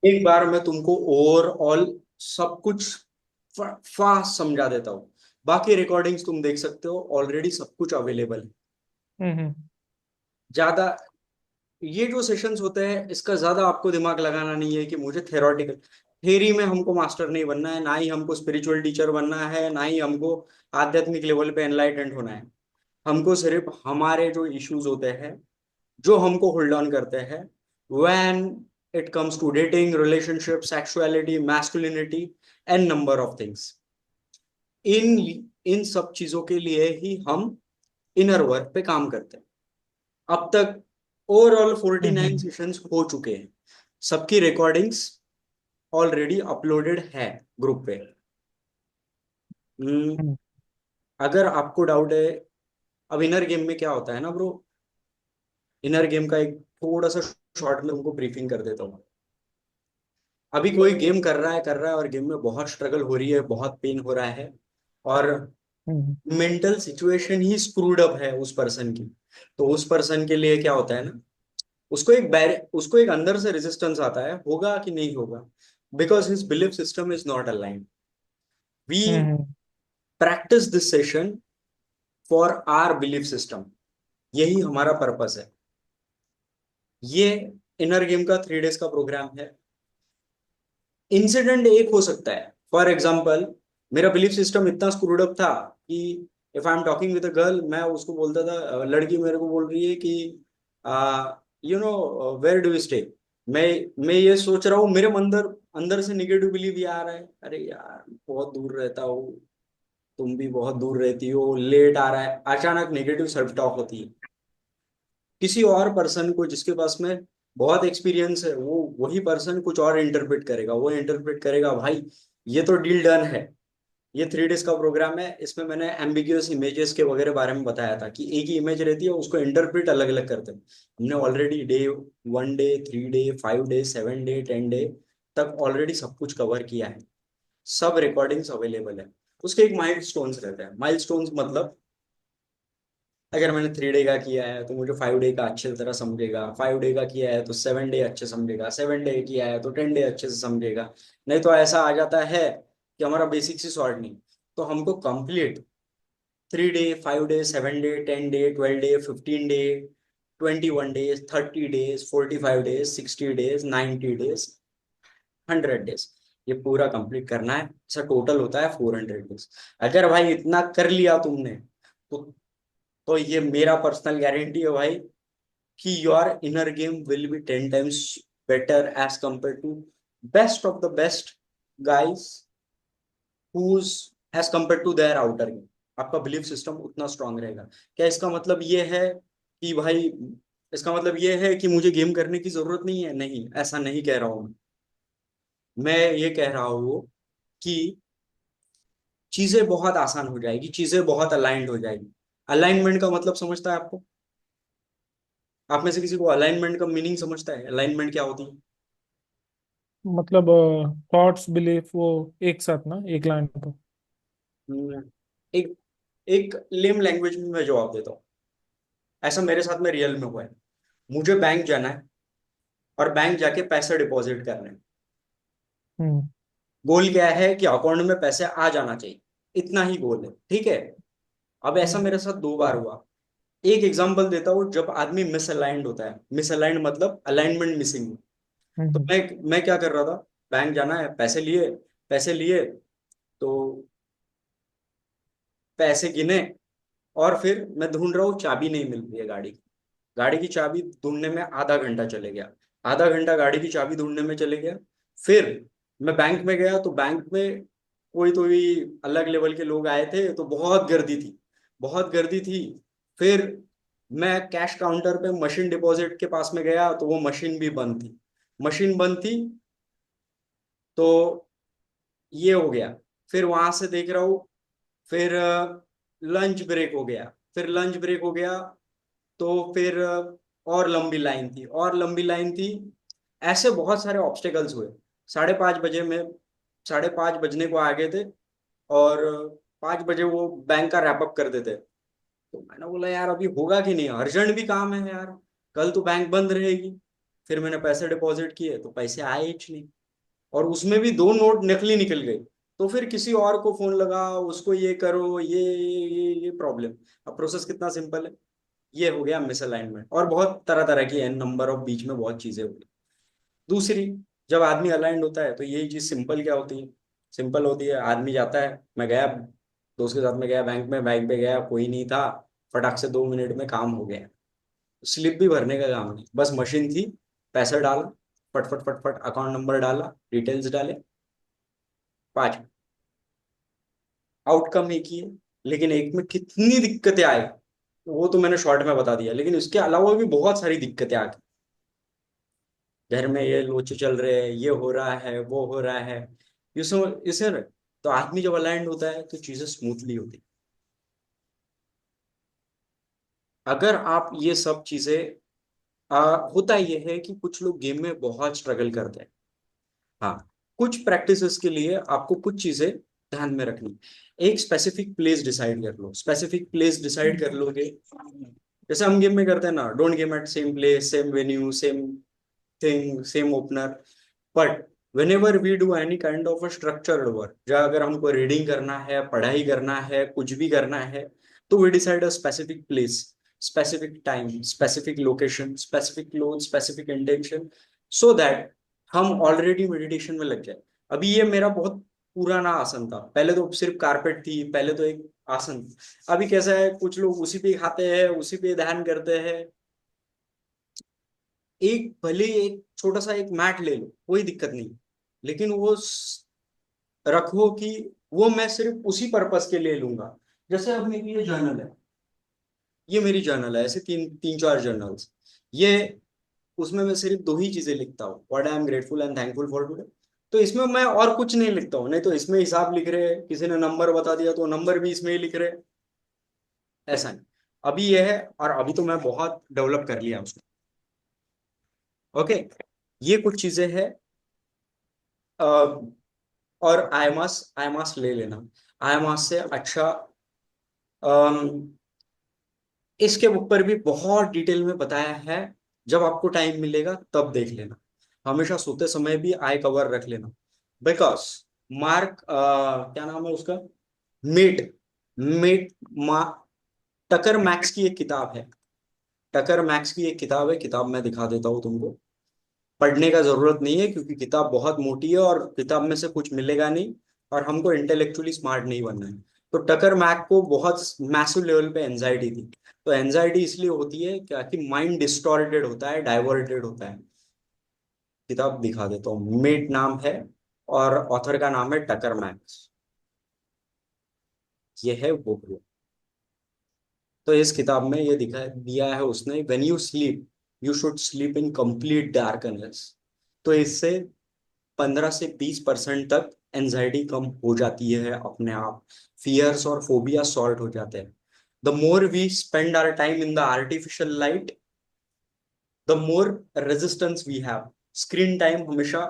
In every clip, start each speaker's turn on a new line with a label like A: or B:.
A: एक बार मैं तुमको ओवरऑल सब कुछ फास्ट समझा देता हूँ। बाकी रिकॉर्डिंग्स तुम देख सकते हो, ऑलरेडी सब कुछ अवेलेबल है।
B: हम्म।
A: ज्यादा ये जो सेशंस होते हैं, इसका ज्यादा आपको दिमाग लगाना नहीं है कि मुझे थेरोटिकल थेरी में हमको मास्टर नहीं बनना है, ना ही हमको स्पिरिचुअल टीचर बनना है, ना ही हमको आध्यात्मिक लेवल पे एनलाइटेंड होना है। हमको सिर्फ हमारे जो इश्यूज होते हैं, जो हमको होल्ड ऑन करते हैं, when it comes to dating, relationship, sexuality, masculinity and number of things, इन इन सब चीजों के लिए ही हम इनर वर्क पे काम करते हैं। अब तक ओवरऑल 49
B: हम्म।
A: सेशंस हो चुके हैं। सबकी रिकॉर्डिंग्स ऑलरेडी अपलोडेड है ग्रुप पे। हम्म,
B: हम्म।
A: अगर आपको डाउट है, अब इनर गेम में क्या होता है ना ब्रो, इनर गेम का एक थोड़ा सा शॉर्ट में उनको ब्रीफिंग कर देता हूँ। अभी कोई गेम कर रहा है और गेम में बहुत स्ट्रगल हो रही है, बहुत पेन हो रहा है, और
B: हम्म।
A: मेंटल सिचुएशन ही स्क्रूड अप है उस पर्सन की। तो उस पर्सन के लिए क्या होता है ना, उसको एक अंदर से रेजिस्टेंस आता है, होगा कि नहीं होगा, because his belief system is not aligned. We
B: hmm.
A: Practice this session for our belief system, यही हमारा पर्पस है। ये इनर गेम का 3 डेज का प्रोग्राम है। इंसिडेंट एक हो सकता है, फॉर एग्जाम्पल मेरा बिलीफ सिस्टम इतना स्क्रूड अप था कि if I am talking with a girl, मैं उसको बोलता था, लड़की मेरे को बोल रही है कि you know where do you stay, मैं मैं ये सोच रहा हूँ, मेरे अंदर अंदर से निगेटिव बिलीव ये आ रहा है, अरे यार बहुत दूर रहता हूँ, तुम भी बहुत दूर रहती हो, लेट आ रहा है, अचानक नेगेटिव सेल्फ टॉक होती है। किसी और पर्सन को जिसके पास में बहुत एक्सपीरियंस है, वो वही पर्सन कुछ और इंटरप्रेट करेगा, वो इंटरप्रेट करेगा भाई ये तो डील डन है। ये 3 डेज का प्रोग्राम है, इसमें मैंने एम्बिग्यूअस इमेजेस के वगैरह बारे में बताया था कि एक ही इमेज रहती है, उसको इंटरप्रेट अलग अलग करते हैं। हमने already day 1 day, 3 day, 5 day, 7 day, 10 day तक ऑलरेडी सब कुछ कवर किया है। सब रिकॉर्डिंग्स अवेलेबल है। उसके एक माइल स्टोन्स रहते हैं। माइल स्टोन्स मतलब, अगर मैंने 3 डे का किया है तो मुझे 5 डे का अच्छे तरह समझेगा, 5 डे का किया है तो 7 डे अच्छे समझेगा, 7 डे किया है तो 10 डे अच्छे से समझेगा। नहीं तो ऐसा आ जाता है कि हमारा बेसिक्स ही सॉर्ट नहीं। तो हमको complete 3 day, 5 day, 7 day, 10 day, 12 day, 15 day, 21 days, 30 days, 45 days, 60 days, 90 days, 100 days, ये पूरा कंप्लीट करना है। ऐसा टोटल होता है 400 डेज। अगर भाई इतना कर लिया तुमने, तो ये मेरा पर्सनल गारंटी है भाई कि your inner game will be 10 times better as compared to best of the best guys whose as compared to their outer game. आपका बिलीफ सिस्टम उतना स्ट्रांग रहेगा। क्या इसका मतलब ये है कि भाई, इसका मतलब ये है कि मुझे गेम करने की जरूरत नहीं है? नहीं, ऐसा नहीं कह रहा हूं मैं ये कह रहा हूं कि चीजें बहुत आसान हो जाएगी, चीजें बहुत अलाइंड हो जाएगी। अलाइनमेंट का मतलब समझता है आपको? आप में से किसी को अलाइनमेंट का मीनिंग समझता है? अलाइनमेंट क्या होती है?
B: मतलब थॉट्स बिलीफ वो एक साथ ना, एक लाइन पर।
A: हम्म, एक एक लेम लैंग्वेज में मैं जवाब देता हूँ। ऐसा मेरे साथ में रियल में हुआ है। मुझे बैंक जाना है और बैंक जाके पैसे डिपॉजिट करने हैं।
B: हम्म।
A: गोल क्या है कि अकाउंट में पैसे आ जाना चाहिए, इतना ही गोल है, ठीक है। अब ऐसा
B: हम्म।
A: मेरे साथ 2 बार हुआ। एक एग्जांपल देता हूँ, जब आदमी मिसअलाइंड होता है, मिसअलाइंड मतलब अलाइनमेंट मिसिंग। तो
B: हम्म।
A: मैं क्या कर रहा था, बैंक जाना है, पैसे लिए, पैसे लिए, तो पैसे गिने, और फिर मैं ढूंढ रहा हूँ, चाबी नहीं मिल रही है गाड़ी की। गाड़ी की चाबी ढूंढने में आधा घंटा चले गया। आधा घंटा गाड़ी की चाबी ढूंढने में चले गया। फिर मैं बैंक में गया, तो बैंक में कोई तो भी अलग लेवल के लोग आए थे, तो बहुत गर्दी थी, बहुत गर्दी थी। फिर मैं कैश काउंटर पे मशीन डिपॉजिट के पास में गया, तो वो मशीन भी बंद थी। मशीन बंद थी, तो ये हो गया। फिर वहां से देख रहा हूँ, फिर लंच ब्रेक हो गया। फिर लंच ब्रेक हो गया, तो फिर और लंबी लाइन थी, और लंबी लाइन थी। ऐसे बहुत सारे ऑब्स्टेकल्स हुए। 5:30 बजे में, 5:30 बजने को आ गए थे, और 5 बजे वो बैंक का रैप अप कर देते। तो मैंने बोला यार अभी होगा कि नहीं, अर्जेंट भी काम है यार, कल तो बैंक बंद रहेगी। फिर मैंने पैसे डिपॉजिट किए तो पैसे आए ही नहीं, और उसमें भी दो नोट नकली निकल गए। तो फिर किसी और को फोन लगा, उसको ये करो, ये प्रॉब्लम। अब प्रोसेस कितना सिंपल है। ये हो गया मिसअलाइनमेंट, और बहुत तरह तरह की एन नंबर ऑफ बीच में बहुत चीजें होगी। दूसरी, जब आदमी अलाइंड होता है तो यही चीज सिंपल क्या होती है। सिंपल होती है, आदमी जाता है, मैं गया दोस्त के साथ में गया बैंक में, बैंक पे गया, कोई नहीं था, फटाक से 2 मिनट में काम हो गया। स्लिप भी भरने का काम नहीं, बस मशीन थी, पैसा डाला, फट फट फट फट अकाउंट नंबर डाला, डिटेल्स डाले, 5। आउटकम एक ही है, लेकिन एक में कितनी दिक्कतें आई वो तो मैंने शॉर्ट में बता दिया, लेकिन इसके अलावा भी बहुत सारी दिक्कतें आ गई। घर में ये लोचे चल रहे हैं, ये हो रहा है, वो हो रहा है, ये सब इसे न। तो आदमी जब अलाइंड होता है तो चीजें स्मूथली होती। अगर आप ये सब चीजें होता ये है कि कुछ लोग गेम में बहुत स्ट्रगल करते हैं। हाँ, कुछ प्रैक्टिसेस के लिए आपको कुछ चीजें ध्यान में रखनी। एक स्पेसिफिक प्लेस डिसाइड कर लो, स्पेसिफिक प्लेस डिसाइड कर लोगे। जैसे हम गेम में करते हैं ना, don't game at same place, same venue, same thing, same opener. But whenever we do any kind of a structured work, जहाँ अगर हमको रीडिंग करना है, पढ़ाई करना है, कुछ भी करना है, तो we decide a specific place, specific time, specific location, specific cloth, specific intention, so that हम ऑलरेडी मेडिटेशन में लग जाए। अभी ये मेरा बहुत पुराना आसन था, पहले तो सिर्फ कारपेट थी, पहले तो एक आसन। अभी कैसा है, कुछ लोग उसी पे खाते हैं, उसी पे ध्यान करते हैं। एक भले एक छोटा सा एक मैट ले लो, कोई दिक्कत नहीं, लेकिन वो रखो कि वो मैं सिर्फ उसी पर्पस के लिए लूंगा। जैसे अब मेरी ये जर्नल है, ये मेरी जर्नल है, ऐसे तीन तीन चार जर्नल्स। ये उसमें मैं सिर्फ दो ही चीजें लिखता हूँ, what I am grateful and thankful for today. तो इसमें मैं और कुछ नहीं लिखता हूँ, नहीं तो इसमें हिसाब लिख रहे हैं, किसी ने नंबर बता दिया तो नंबर भी इसमें ही लिख रहे हैं, ऐसा नहीं। अभी ये है, और अभी तो मैं बहुत डेवलप कर लिया उसको। ओके, ये कुछ चीजें हैं। और आई मास ले लेना। आई मास से अच्छा, अम, इसके ऊपर भी बहुत डिटेल में बताया है, जब आपको टाइम मिलेगा तब देख लेना। हमेशा सोते समय भी आई कवर रख लेना, बिकॉज मार्क, क्या नाम है उसका, मेट मेट मा टकर मैक्स की एक किताब है। टकर मैक्स की एक किताब है, किताब मैं दिखा देता हूँ तुमको। पढ़ने का जरूरत नहीं है, क्योंकि किताब बहुत मोटी है और किताब में से कुछ मिलेगा नहीं, और हमको इंटेलेक्चुअली स्मार्ट नहीं बनना है। तो टकर मैक को बहुत मैसिव लेवल पे एंजाइटी थी। तो एंजाइटी इसलिए होती है क्या कि माइंड डिस्टॉर्टेड होता है, डाइवर्टेड होता है। किताब दिखा देता हूँ, मेट नाम है, और ऑथर का नाम है टकर मैक्स। ये है वो book। तो इस किताब में ये दिखा दिया है उसने, when you sleep you should sleep in complete darkness. तो इससे 15 से 20% तक एंजाइटी कम हो जाती है अपने आप। फियर्स और फोबिया सॉल्व हो जाते हैं। The more we spend our time in the artificial light, the more resistance we have. Screen time हमेशा,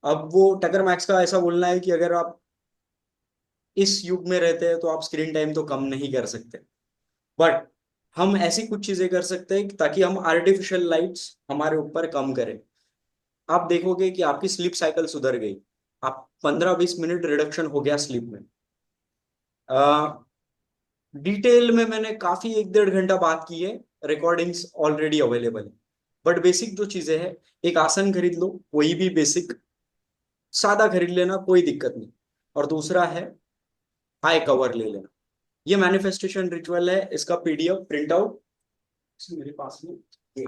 A: अब वो टकर मैक्स का ऐसा बोलना है कि अगर आप इस युग में रहते हैं तो आप स्क्रीन टाइम तो कम नहीं कर सकते, बट हम ऐसी कुछ चीजें कर सकते हैं ताकि हम आर्टिफिशियल लाइट्स हमारे ऊपर कम करें। आप देखोगे कि आपकी स्लीप साइकिल सुधर गई। आप 15-20 मिनट रिडक्शन हो गया स्लीप में। डिटेल में मैंने काफी 1-1.5 घंटा बात की है, रिकॉर्डिंग्स ऑलरेडी अवेलेबल है। बट बेसिक जो चीजें हैं, एक आसन खरीद लो, कोई भी बेसिक सादा खरीद लेना, कोई दिक्कत नहीं। और दूसरा है आई कवर ले लेना। ये मैनिफेस्टेशन रिचुअल है, इसका पीडीएफ प्रिंट आउट मेरे पास में, ये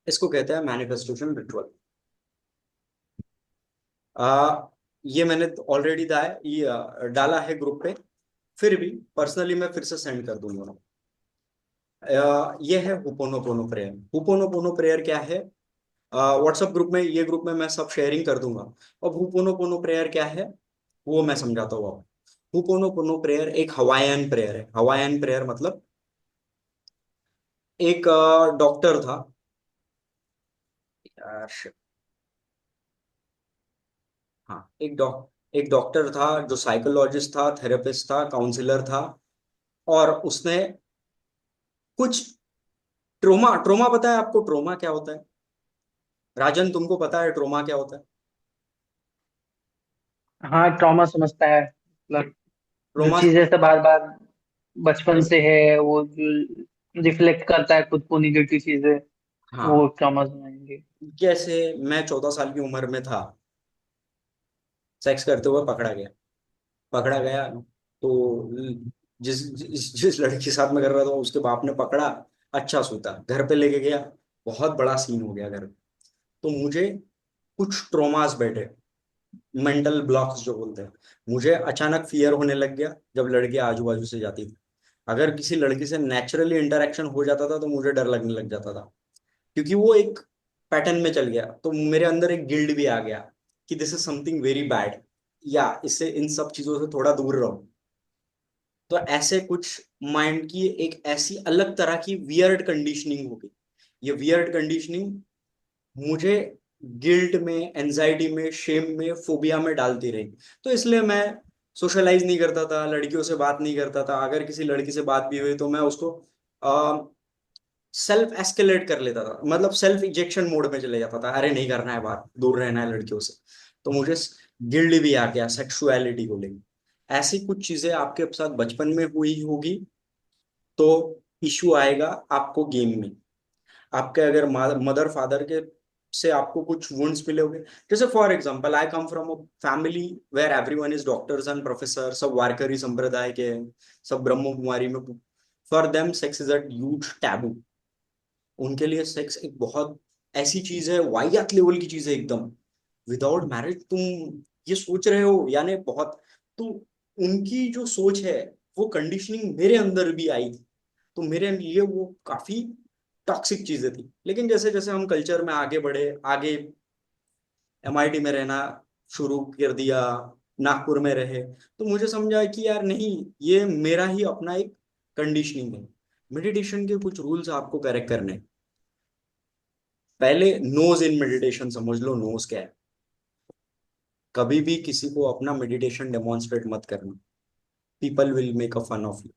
A: इसको कहते हैं मैनिफेस्टेशन रिचुअल। आ, ये मैंने ऑलरेडी डाला है ग्रुप पे, फिर भी पर्सनली मैं फिर से सेंड कर दूंगा। ये है हुपोनोपोनो प्रेयर। हुपोनोपोनो प्रेयर क्या है, व्हाट्सएप ग्रुप में, ये ग्रुप में मैं सब शेयरिंग कर दूंगा। अब हुपोनोपोनो प्रेयर क्या है वो मैं समझाता हूँ आपको। हुपोनोपोनो प्रेयर एक हवाईयन प्रेयर है। हवाईयन प्रेयर मतलब, एक डॉक्टर था यार, हाँ, एक डॉक्टर था जो साइकोलॉजिस्ट था, थेरेपिस्ट था, काउंसलर था, और उसने कुछ ट्रोमा, ट्रोमा पता है आपको ट्रोमा क्या होता है? राजन तुमको पता है ट्रोमा क्या होता है?
C: हाँ, ट्रॉमा समझता है, मतलब जो
A: ट्रोमा,
C: चीज ऐसे बार बार बचपन से है, वो जो रिफ्लेक्ट करता है खुद को, निगेटिव चीजें, वो
A: हाँ,
C: ट्रॉमा समझेंगे।
A: जैसे मैं 14 साल की उम्र में था, सेक्स करते हुए पकड़ा गया। पकड़ा गया तो जिस लड़की के साथ में कर रहा था उसके बाप ने पकड़ा, अच्छा सूता घर पे लेके गया, बहुत बड़ा सीन हो गया घर में। तो मुझे कुछ ट्रोमास बैठे, मेंटल ब्लॉक्स जो बोलते हैं। मुझे अचानक फियर होने लग गया जब लड़की आजू बाजू से जाती थी। अगर किसी लड़की से नेचुरली इंटरेक्शन हो जाता था तो मुझे डर लगने लग जाता था, क्योंकि वो एक पैटर्न में चल गया। तो मेरे अंदर एक गिल्ड भी आ गया कि this is something very bad, या इससे इन सब चीजों से थोड़ा दूर रहो। तो ऐसे कुछ माइंड की एक ऐसी अलग तरह की वियर्ड कंडीशनिंग हो गई। ये वियर्ड कंडीशनिंग मुझे गिल्ट में, एंजाइटी में, शेम में, फोबिया में डालती रही। तो इसलिए मैं सोशलाइज नहीं करता था, लड़कियों से बात नहीं करता था। अगर किसी लड़की से बात भी हुई तो मैं उसको सेल्फ एस्केलेट कर लेता था, मतलब सेल्फ इजेक्शन मोड में चले जाता था, अरे नहीं करना है बात, दूर रहना है लड़कियों से। तो मुझे गिल्ड भी आ गया सेक्सुअलिटी को लेकर। ऐसी कुछ चीजें आपके साथ बचपन में हुई होगी तो इश्यू आएगा आपको गेम में। आपके अगर मदर फादर के से आपको कुछ वुंड्स मिले होंगे। जैसे for example I come from a family where everyone is doctors and professor, सब वारकरी संप्रदाय के हैं, सब ब्रह्म कुमारी में। For them sex is a huge taboo. उनके लिए सेक्स एक बहुत ऐसी चीज है, वाहियात लेवल की चीज है एकदम। विदाउट मैरिज तुम ये सोच रहे हो, यानी बहुत। तो उनकी जो सोच है, वो कंडीशनिंग मेरे अंदर भी आई थी। तो मेरे लिए वो काफी टॉक्सिक चीजें थी। लेकिन जैसे जैसे हम कल्चर में आगे बढ़े, आगे एमआईटी में रहना शुरू कर दिया, नागपुर में रहे, तो मुझे समझा कि यार नहीं, ये मेरा ही अपना एक कंडीशनिंग है। मेडिटेशन के कुछ रूल्स आपको करेक्ट करने हैं। पहले नोज इन मेडिटेशन समझ लो, नोज क्या है। कभी भी किसी को अपना मेडिटेशन डेमोन्स्ट्रेट मत करना, people will make a fun of you.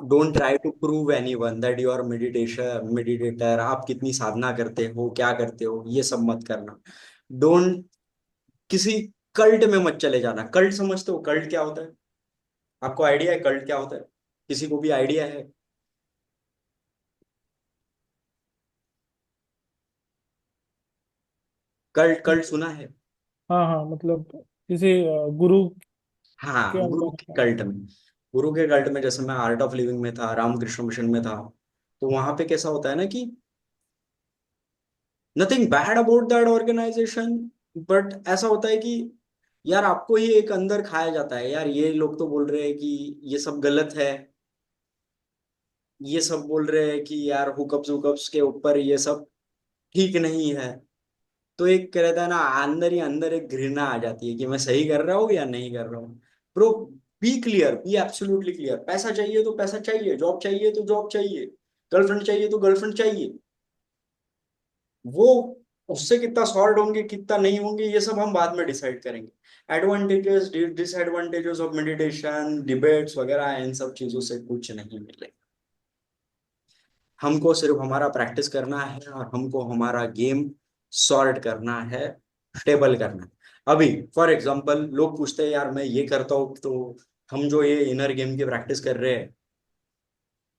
A: Don't try to prove anyone that you are meditation meditator, आप कितनी साधना करते हो, क्या करते हो, ये सब मत करना। डोंट किसी कल्ट में मत चले जाना। कल्ट समझते हो कल्ट क्या होता है? आपको आइडिया है कल्ट क्या होता है? किसी को भी आइडिया है? कल्ट, कल्ट सुना है?
B: हाँ हाँ, मतलब किसी गुरु के
A: हाँ, गुरु
B: अंदर।
A: के कल्ट में। गुरु के कल्ट में जैसे मैं आर्ट ऑफ लिविंग में था, रामकृष्ण मिशन में था, तो वहां पे कैसा होता है ना कि nothing bad about that organisation, but ऐसा होता है कि यार आपको ही एक अंदर खाया जाता है, यार ये लोग तो बोल रहे हैं कि ये सब गलत है, ये सब बोल रहे हैं कि यार हुकअप्स हुकअप्स के ऊपर ये सब ठीक नहीं है। तो एक रहता है ना, अंदर ही अंदर एक घृणा आ जाती है कि मैं सही कर रहा हूँ या नहीं कर रहा हूँ। Bro, be clear, be absolutely clear. पैसा चाहिए तो पैसा चाहिए, जॉब चाहिए तो जॉब चाहिए, गर्लफ्रेंड चाहिए तो गर्लफ्रेंड चाहिए। वो उससे कितना सॉर्ट होंगे कितना नहीं होंगे ये सब हम बाद में डिसाइड करेंगे। Advantages disadvantages of meditation, debates वगैरह, इन सब चीजों से कुछ नहीं मिले। हमको सिर्फ हमारा प्रैक्टिस करना है और हमको हमारा गेम सॉर्ट करना है, स्टेबल करना है। अभी फॉर एग्जांपल लोग पूछते हैं यार मैं ये करता हूँ तो हम जो ये इनर गेम की प्रैक्टिस कर रहे हैं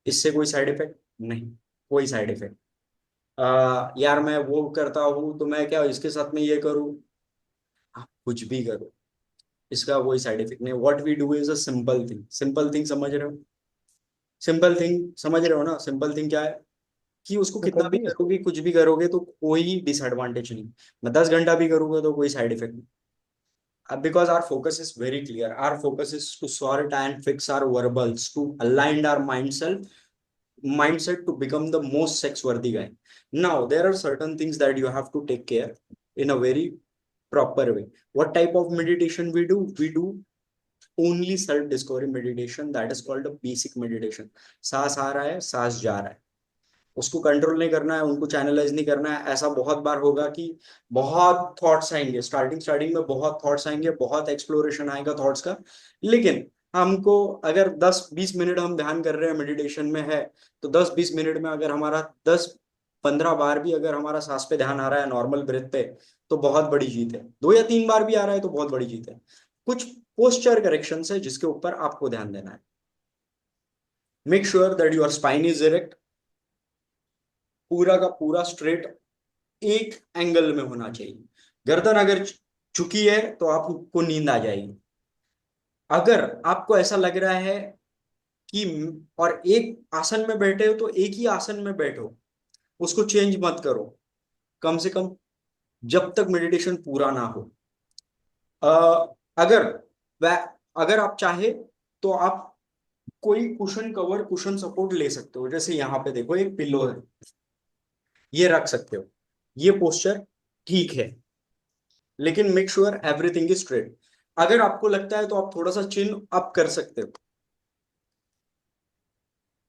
A: इससे कोई साइड इफेक्ट नहीं, कोई साइड इफेक्ट। यार मैं वो करता हूँ तो मैं क्या इसके साथ में ये करूँ? आप कुछ भी करो, इसका कोई साइड इफेक्ट नहीं। What we do is a simple thing. Simple thing समझ रहे हो? सिंपल थिंग समझ रहे हो ना? सिंपल थिंग क्या है कि उसको
B: तो
A: कितना भी
B: करिए।
A: करोगे, कुछ भी करोगे तो कोई डिसएडवांटेज नहीं। मैं 10 घंटा भी करूंगा तो कोई साइड इफेक्ट नहीं। Because our focus is very clear. Our focus is to sort and fix our verbals, to align our mindset to become the most sex worthy guy. Now, there are certain things that you have to take care in a very proper way. What type of meditation we do? We do only self discovery meditation, that is called a basic meditation. सांस आ रहा है, सांस जा रहा है, उसको control नहीं करना है, उनको चैनलाइज नहीं करना है। ऐसा बहुत बार होगा कि बहुत थॉट्स आएंगे, स्टार्टिंग स्टार्टिंग में बहुत थॉट्स आएंगे, बहुत एक्सप्लोरेशन आएगा थॉट्स का। लेकिन हमको अगर 10-20 मिनट हम ध्यान कर रहे हैं मेडिटेशन में है, तो 10-20 मिनट में अगर हमारा 10-15 बार भी अगर हमारा सांस पे ध्यान आ रहा है नॉर्मल ब्रेथ पे, तो बहुत बड़ी जीत है। 2 या 3 बार भी आ रहा है तो बहुत बड़ी जीत है। कुछ पोस्चर करेक्शन है जिसके ऊपर आपको ध्यान देना है। Make sure that your spine is erect, पूरा का पूरा स्ट्रेट एक एंगल में होना चाहिए। गर्दन अगर झुकी है तो आपको नींद आ जाएगी। अगर आपको ऐसा लग रहा है कि और एक आसन में बैठे हो तो एक ही आसन में बैठो, उसको चेंज मत करो, कम से कम जब तक मेडिटेशन पूरा ना हो। अ, अगर अगर आप चाहे तो आप कोई कुशन कवर, कुशन सपोर्ट ले सकते हो। जैसे यहाँ पे देखो एक पिल्लो है, ये रख सकते हो। ये पोस्चर ठीक है, लेकिन make sure everything is straight. अगर आपको लगता है तो आप थोड़ा सा चिन अप कर सकते हो।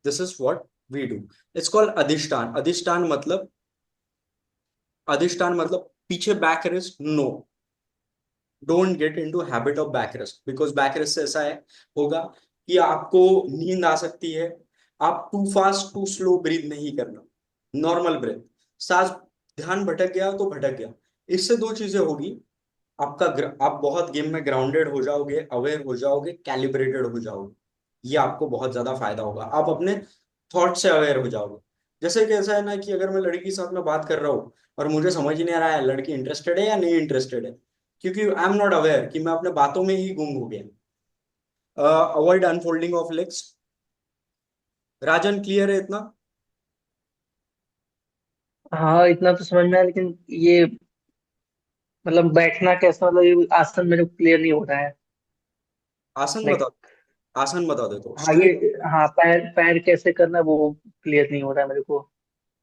A: This is what we do. It's called अधिष्ठान। अधिष्ठान मतलब पीछे back rest no. Don't get into habit of back rest, because back rest से ऐसा है होगा कि आपको नींद आ सकती है। आप too fast too slow breath नहीं करना, नॉर्मल ब्रीथ। सांस, ध्यान भटक गया तो भटक गया। इससे दो चीजें होगी। आप बहुत गेम में ग्राउंडेड हो जाओगे, अवेयर हो जाओगे, कैलिब्रेटेड हो जाओगे। ये आपको बहुत ज्यादा फायदा होगा। आप अपने थॉट से अवेयर हो जाओगे। जैसे कि ऐसा है ना कि अगर मैं लड़की के साथ में बात कर रहा हूँ और मुझे समझ ही नहीं आ रहा है लड़की इंटरेस्टेड है या नहीं इंटरेस्टेड है, क्योंकि आई एम नॉट अवेयर कि मैं अपने बातों में ही गुम हो गया। Avoid unfolding of legs. Rajan, clear है इतना?
C: हाँ, इतना तो समझ में आया, लेकिन ये मतलब बैठना कैसा, मतलब ये आसन मेरे को क्लियर नहीं हो रहा है।
A: आसन बता,
C: लाइक,
A: आसन बता देता हूँ
C: हाँ ये,
A: स्ट्रेट।
C: हाँ पैर पैर कैसे करना वो क्लियर नहीं हो रहा है मेरे को।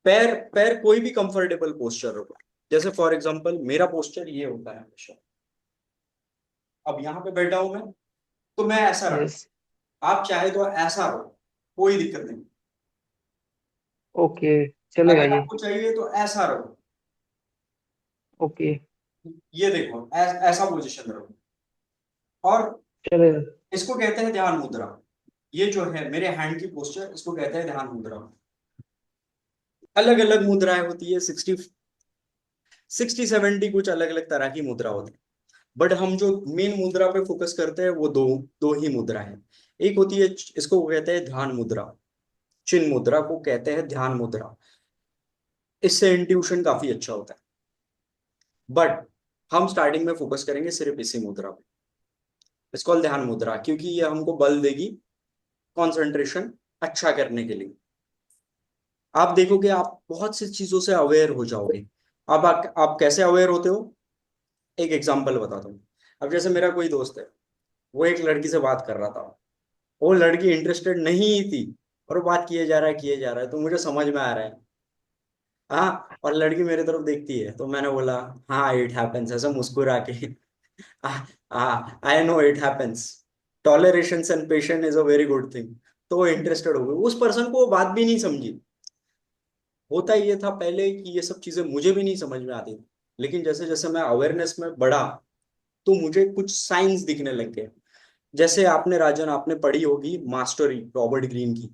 A: पैर पैर कोई भी कंफर्टेबल पोस्चर होगा। जैसे फॉर एग्जांपल मेरा पोस्चर ये होता है हमेशा। अब यहाँ पे बैठा हूं मैं, तो मैं ऐसा रख।
C: यस।
A: आप चाहे तो ऐसा रहो, कोई दिक्कत नहीं।
C: ओके, चलेगा
A: अगर
C: ये।
A: आपको चाहिए तो ऐसा रहो।
C: ओके,
A: ये देखो ऐसा पोजीशन रहो। और
C: चलेगा।
A: इसको कहते हैं ध्यान मुद्रा। ये जो है मेरे हैंड की पोस्चर, इसको कहते हैं ध्यान मुद्रा। अलग अलग मुद्राएं होती है, 60-70 कुछ अलग अलग तरह की मुद्रा होती है। बट हम जो मेन मुद्रा पे फोकस करते हैं वो दो दो ही मुद्रा है। एक होती है, इसको कहते हैं ध्यान मुद्रा। चिन्ह मुद्रा को कहते हैं ध्यान मुद्रा। इससे इंट्यूशन काफी अच्छा होता है। बट हम स्टार्टिंग में फोकस करेंगे सिर्फ इसी मुद्रा पे। इसको ध्यान मुद्रा, क्योंकि ये हमको बल देगी कंसंट्रेशन अच्छा करने के लिए। आप देखोगे आप बहुत सी चीजों से अवेयर हो जाओगे। अब आप कैसे अवेयर होते हो, एक एग्जांपल बताता हूँ। अब जैसे मेरा कोई दोस्त है, वो एक लड़की से बात कर रहा था। वो लड़की इंटरेस्टेड नहीं थी, और वो बात किए जा रहा है तो मुझे समझ में आ रहा है। हाँ, और लड़की मेरी तरफ देखती है तो मैंने बोला हाँ इट हैपेंस, ऐसा मुस्कुरा के। हाँ, I know it happens. Toleration and patience is a very good thing. तो वो इंटरेस्टेड हो गई। उस पर्सन को वो बात भी नहीं समझी। होता ये था पहले कि ये सब चीजें मुझे भी नहीं समझ में आती थी, लेकिन जैसे जैसे मैं अवेयरनेस में बढ़ा तो मुझे कुछ साइंस दिखने लग गए। जैसे आपने राजन, आपने पढ़ी होगी मास्टरी रॉबर्ट ग्रीन की।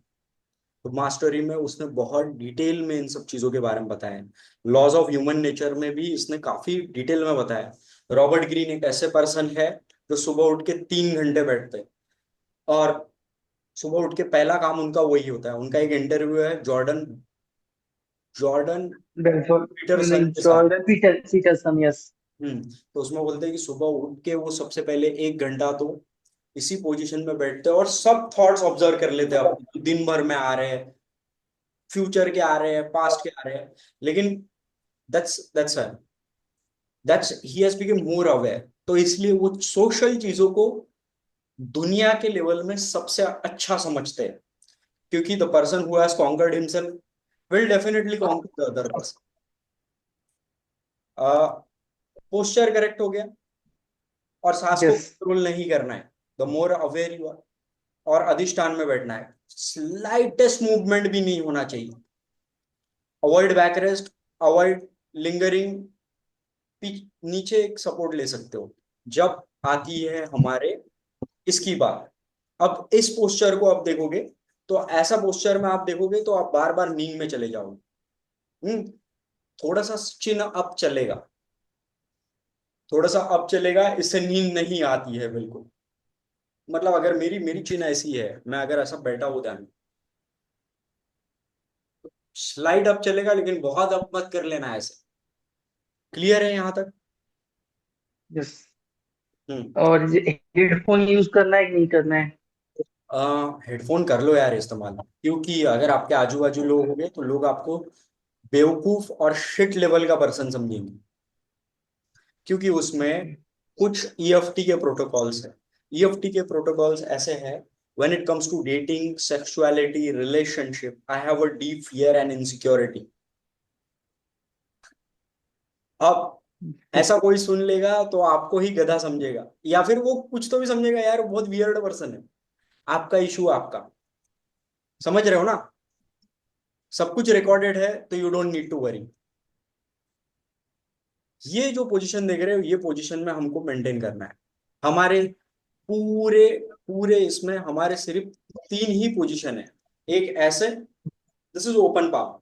A: तो मास्टरी में उसने बहुत डिटेल में इन सब चीजों के बारे में बताया है। लॉज ऑफ ह्यूमन नेचर में भी इसने काफी डिटेल में बताया। रॉबर्ट ग्रीन एक ऐसे पर्सन है जो सुबह उठ के 3 घंटे बैठते हैं। और सुबह उठ के पहला काम उनका वही होता है। उनका एक इंटरव्यू है जॉर्डन जॉर्डन पीटरसन के साथ।
C: Jordan Peterson, yes.
A: तो उसमें बोलते हैं कि सुबह उठ के वो सबसे पहले 1 घंटा तो इसी पोजीशन में बैठते हैं और सब थॉट्स ऑब्जर्व कर लेते हैं अपने, जो दिन भर में आ रहे हैं, फ्यूचर के आ रहे हैं, पास्ट के आ रहे हैं। लेकिन that's that's he has become more aware. तो इसलिए वो सोशल चीजों को दुनिया के लेवल में सबसे अच्छा समझते हैं, क्योंकि the person who has conquered himself will definitely conquer the other person. Posture correct हो गया, और सांस को
C: यस।
A: कंट्रोल नहीं करना है। The more aware you are, और अधिष्ठान में बैठना है। स्लाइटेस्ट मूवमेंट भी नहीं होना चाहिए। Avoid back rest, avoid lingering. नीचे एक सपोर्ट ले सकते हो जब आती है हमारे इसकी बात। अब इस पोस्चर को आप देखोगे तो ऐसा पोस्चर में आप देखोगे तो आप बार बार नींद में चले जाओगे। थोड़ा सा चिन अप चलेगा, थोड़ा सा अप चलेगा, इससे नींद नहीं आती है बिल्कुल। मतलब अगर मेरी मेरी चिन ऐसी है, मैं अगर ऐसा बैठा हो ध्यान, स्लाइड अप चलेगा लेकिन बहुत अप मत कर लेना ऐसे। क्लियर है यहाँ तक?
C: यस।
A: हम्म।
C: और हेडफोन यूज करना है कि नहीं करना है?
A: हेडफोन कर लो यार इस्तेमाल, क्योंकि अगर आपके आजू बाजू लोग होंगे तो लोग आपको बेवकूफ और शिट लेवल का पर्सन समझेंगे, क्योंकि उसमें कुछ ईएफटी के प्रोटोकॉल्स है। ईएफटी के प्रोटोकॉल्स ऐसे हैं, when it comes to dating, sexuality, relationship, I have a deep fear and insecurity. अब ऐसा कोई सुन लेगा तो आपको ही गधा समझेगा, या फिर वो कुछ तो भी समझेगा यार वो बहुत वियर्ड पर्सन है। आपका इशू आपका, समझ रहे हो ना? सब कुछ रिकॉर्डेड है तो you don't need to worry. ये जो पोजीशन देख रहे हो, ये पोजीशन में हमको मेंटेन करना है। हमारे पूरे पूरे इसमें हमारे सिर्फ तीन ही पोजीशन है। एक ऐसे, this is open palm,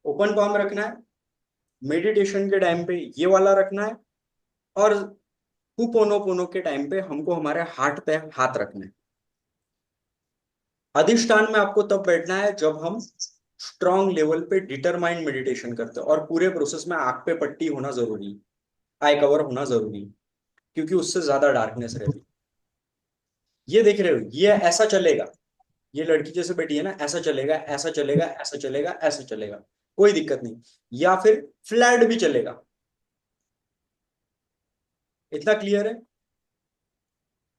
A: open palm रखना है। मेडिटेशन के टाइम पे ये वाला रखना है। और हुपोनोपोनो के टाइम पे हमको हमारे हार्ट पे हाथ रखना है। अधिष्ठान में आपको तब बैठना है जब हम स्ट्रांग लेवल पे डिटरमाइंड मेडिटेशन करते हैं, और पूरे प्रोसेस में आंख पे पट्टी होना जरूरी है, आई कवर होना जरूरी है, क्योंकि उससे ज्यादा डार्कनेस रहती है। ये देख रहे हो, ये ऐसा चलेगा, ये लड़की जैसे बैठी है ना, ऐसा चलेगा, ऐसा चलेगा, ऐसा चलेगा, ऐसा चलेगा, कोई दिक्कत नहीं। या फिर फ्लैट भी चलेगा। इतना क्लियर है?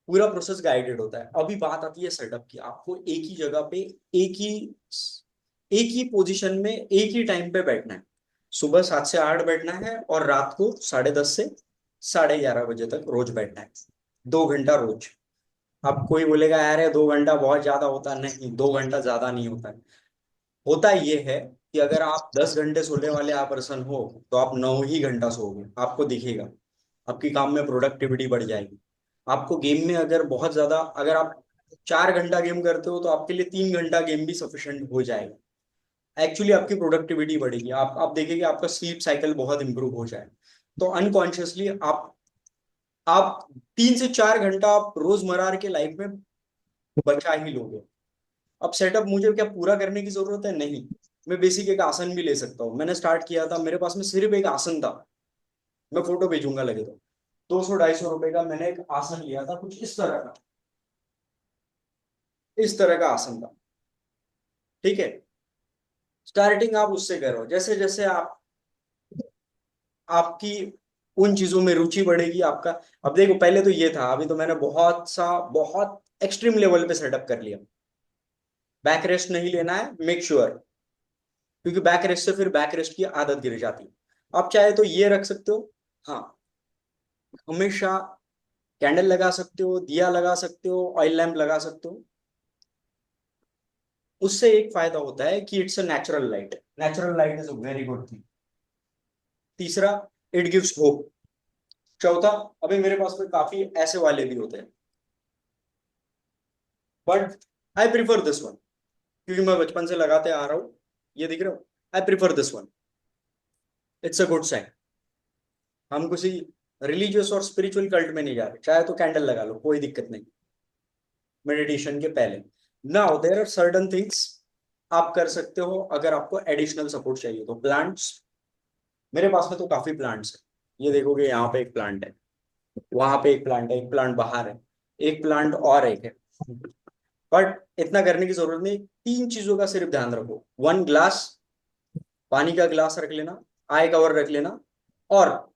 A: पूरा प्रोसेस गाइडेड होता है। अभी बात आती है सेटअप की। आपको एक ही जगह पे, एक ही एक ही पोजीशन में एक ही टाइम पे बैठना है। सुबह 7 से 8 बैठना है, और रात को 10:30 से 11:30 बजे तक रोज बैठना है। 2 घंटा रोज। अब कोई बोलेगा यार ये 2 घंटा बहुत ज्यादा होता है। नहीं, 2 घंटा ज्यादा नहीं होता है। होता ये है कि अगर आप 10 घंटे सोने वाले आप पर्सन हो, तो आप 9 ही घंटा सोओगे, आपको दिखेगा। आपकी काम में प्रोडक्टिविटी बढ़ जाएगी। आपको गेम में अगर बहुत ज्यादा, अगर आप 4 घंटा गेम करते हो तो आपके लिए 3 घंटा गेम भी सफिशिएंट हो जाएगा। एक्चुअली आपकी प्रोडक्टिविटी बढ़ेगी। आप देखेंगे आपका स्लीप साइकिल बहुत इंप्रूव हो जाए। तो अनकॉन्शियसली आप 3 से 4 घंटा आप रोजमर्रा के लाइफ में बचा ही लोगे। अब सेटअप मुझे क्या पूरा करने की जरूरत है? नहीं। मैं बेसिक एक आसन भी ले सकता हूँ। मैंने स्टार्ट किया था, मेरे पास में सिर्फ एक आसन था। मैं फोटो भेजूंगा लगे तो। 200-250 रुपए का मैंने एक आसन लिया था, कुछ इस तरह का, इस तरह का आसन था। ठीक है। स्टार्टिंग आप उससे करो, जैसे जैसे आपकी उन चीजों में रुचि बढ़ेगी आपका। अब देखो, पहले तो ये था, अभी तो मैंने बहुत एक्सट्रीम लेवल पे सेटअप कर लिया। बैक रेस्ट नहीं लेना है, मेक श्योर, क्योंकि बैक रेस्ट से फिर बैक रेस्ट की आदत गिर जाती है। आप चाहे तो ये रख सकते हो। हाँ, हमेशा कैंडल लगा सकते हो, दिया लगा सकते हो, ऑयल लैंप लगा सकते हो। उससे एक फायदा होता है कि it's a natural light. Natural light is a very good thing. तीसरा, इट गिव्स होप। चौथा, अभी मेरे पास में काफी ऐसे वाले भी होते हैं, but I prefer this one, क्योंकि मैं बचपन से लगाते आ रहा हूं। ये दिख रहा हो? I prefer this one. It's a good sign. हम किसी रिलीजियस और स्पिरिचुअल कल्ट में नहीं जा रहे। चाहे तो कैंडल लगा लो, कोई दिक्कत नहीं, मेडिटेशन के पहले। Now there are certain things आप कर सकते हो अगर आपको एडिशनल सपोर्ट चाहिए तो। प्लांट्स, मेरे पास में तो काफी प्लांट्स है। ये देखोगे, यहाँ पे एक प्लांट है, वहां पे एक प्लांट है, एक प्लांट बाहर है, एक प्लांट और एक है। बट इतना करने की जरूरत नहीं। 3 चीजों का सिर्फ ध्यान रखो। 1 ग्लास पानी का गिलास रख लेना, आई कवर रख लेना, और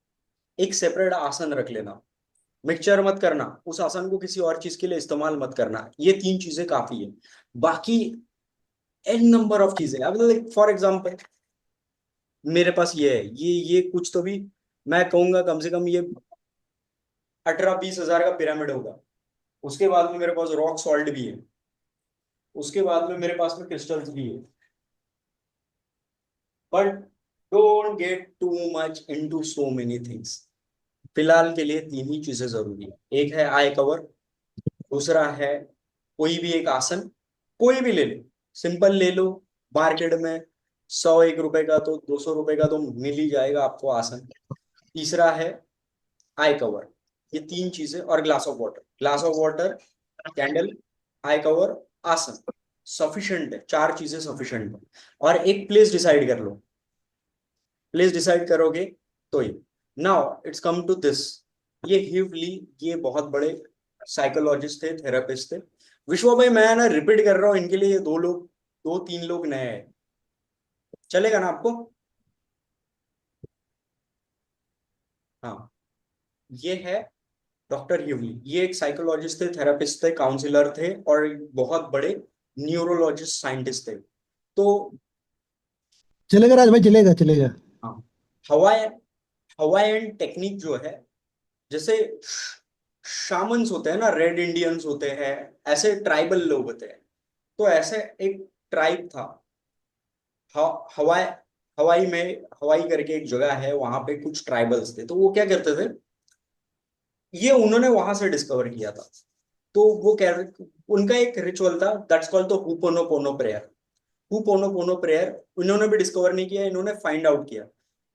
A: एक सेपरेट आसन रख लेना। मिक्सचर मत करना, उस आसन को किसी और चीज के लिए इस्तेमाल मत करना। ये 3 चीजें काफी है। बाकी एन नंबर ऑफ चीजें, अब फॉर एग्जाम्पल मेरे पास ये है, ये कुछ तो भी, मैं कहूंगा कम से कम ये 18-20 हजार का पिरामिड होगा। उसके बाद में मेरे पास रॉक सॉल्ट भी है। उसके बाद में मेरे पास में क्रिस्टल्स भी है। But don't get too much into so many things. फिलहाल के लिए 3 ही चीजें जरूरी है। एक है आई कवर, दूसरा है कोई भी एक आसन, कोई भी ले लो, सिंपल ले लो, मार्केट में 100 1 रुपए का तो 200 रुपए का तो मिल ही जाएगा आपको आसन। तीसरा है आई कवर। ये तीन चीजें, और glass of water, glass of water, candle, I cover, आसन, सफिशिएंट है, चार चीजें सफिशिएंट है। और एक प्लेस डिसाइड कर लो, प्लेस डिसाइड करोगे तो ये। Now it's come to this, ये ह्यू ली, ये बहुत बड़े साइकोलॉजिस्ट थे, थेरेपिस्ट थे। विश्वा भाई मैं ना रिपीट कर रहा हूँ इनके लिए, ये 2 लोग, 2 3 लोग नए हैं, चलेगा ना आपको? हाँ, ये है डॉक्टर ह्यूली। ये एक साइकोलॉजिस्ट थे, थेरेपिस्ट थे, काउंसलर थे, और एक बहुत बड़े न्यूरोलॉजिस्ट साइंटिस्ट थे। तो
D: चलेगा राज भाई, चलेगा चलेगा।
A: हाँ, हवाई हवाईयन टेक्निक जो है, जैसे शामन्स होते हैं ना, रेड इंडियंस होते हैं, ऐसे ट्राइबल लोग होते हैं। तो ऐसे एक ट्राइब था, हवाई हवाई में, हवाई करके एक जगह है, वहां पे कुछ ट्राइबल्स थे। तो वो क्या करते थे, ये उन्होंने वहां से डिस्कवर किया था। तो वो कह रहे, उनका एक रिचुअल था, that's called the Ho'oponopono prayer. Ho'oponopono prayer इन्होंने भी डिस्कवर नहीं किया, इन्होंने फाइंड आउट किया।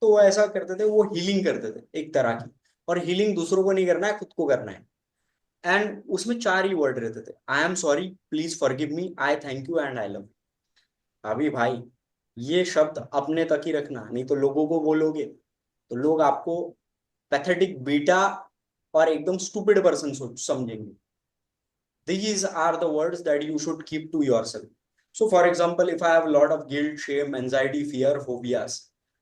A: तो वो ऐसा करते थे, वो हीलिंग करते थे एक तरह की। और हीलिंग दूसरों को नहीं करना है, खुद को करना है। एंड उसमें 4 ही वर्ड रहते थे, I am sorry, please forgive me, I thank you and I love. अभी भाई ये शब्द अपने तक ही रखना, नहीं तो लोगों को बोलोगे तो लोग आपको पैथेटिक बीटा और एकदम स्टूपिड पर्सन समझेंगे। These are the words that you should keep to yourself. So, for example, if I have a lot of guilt, shame, anxiety, fear, phobias,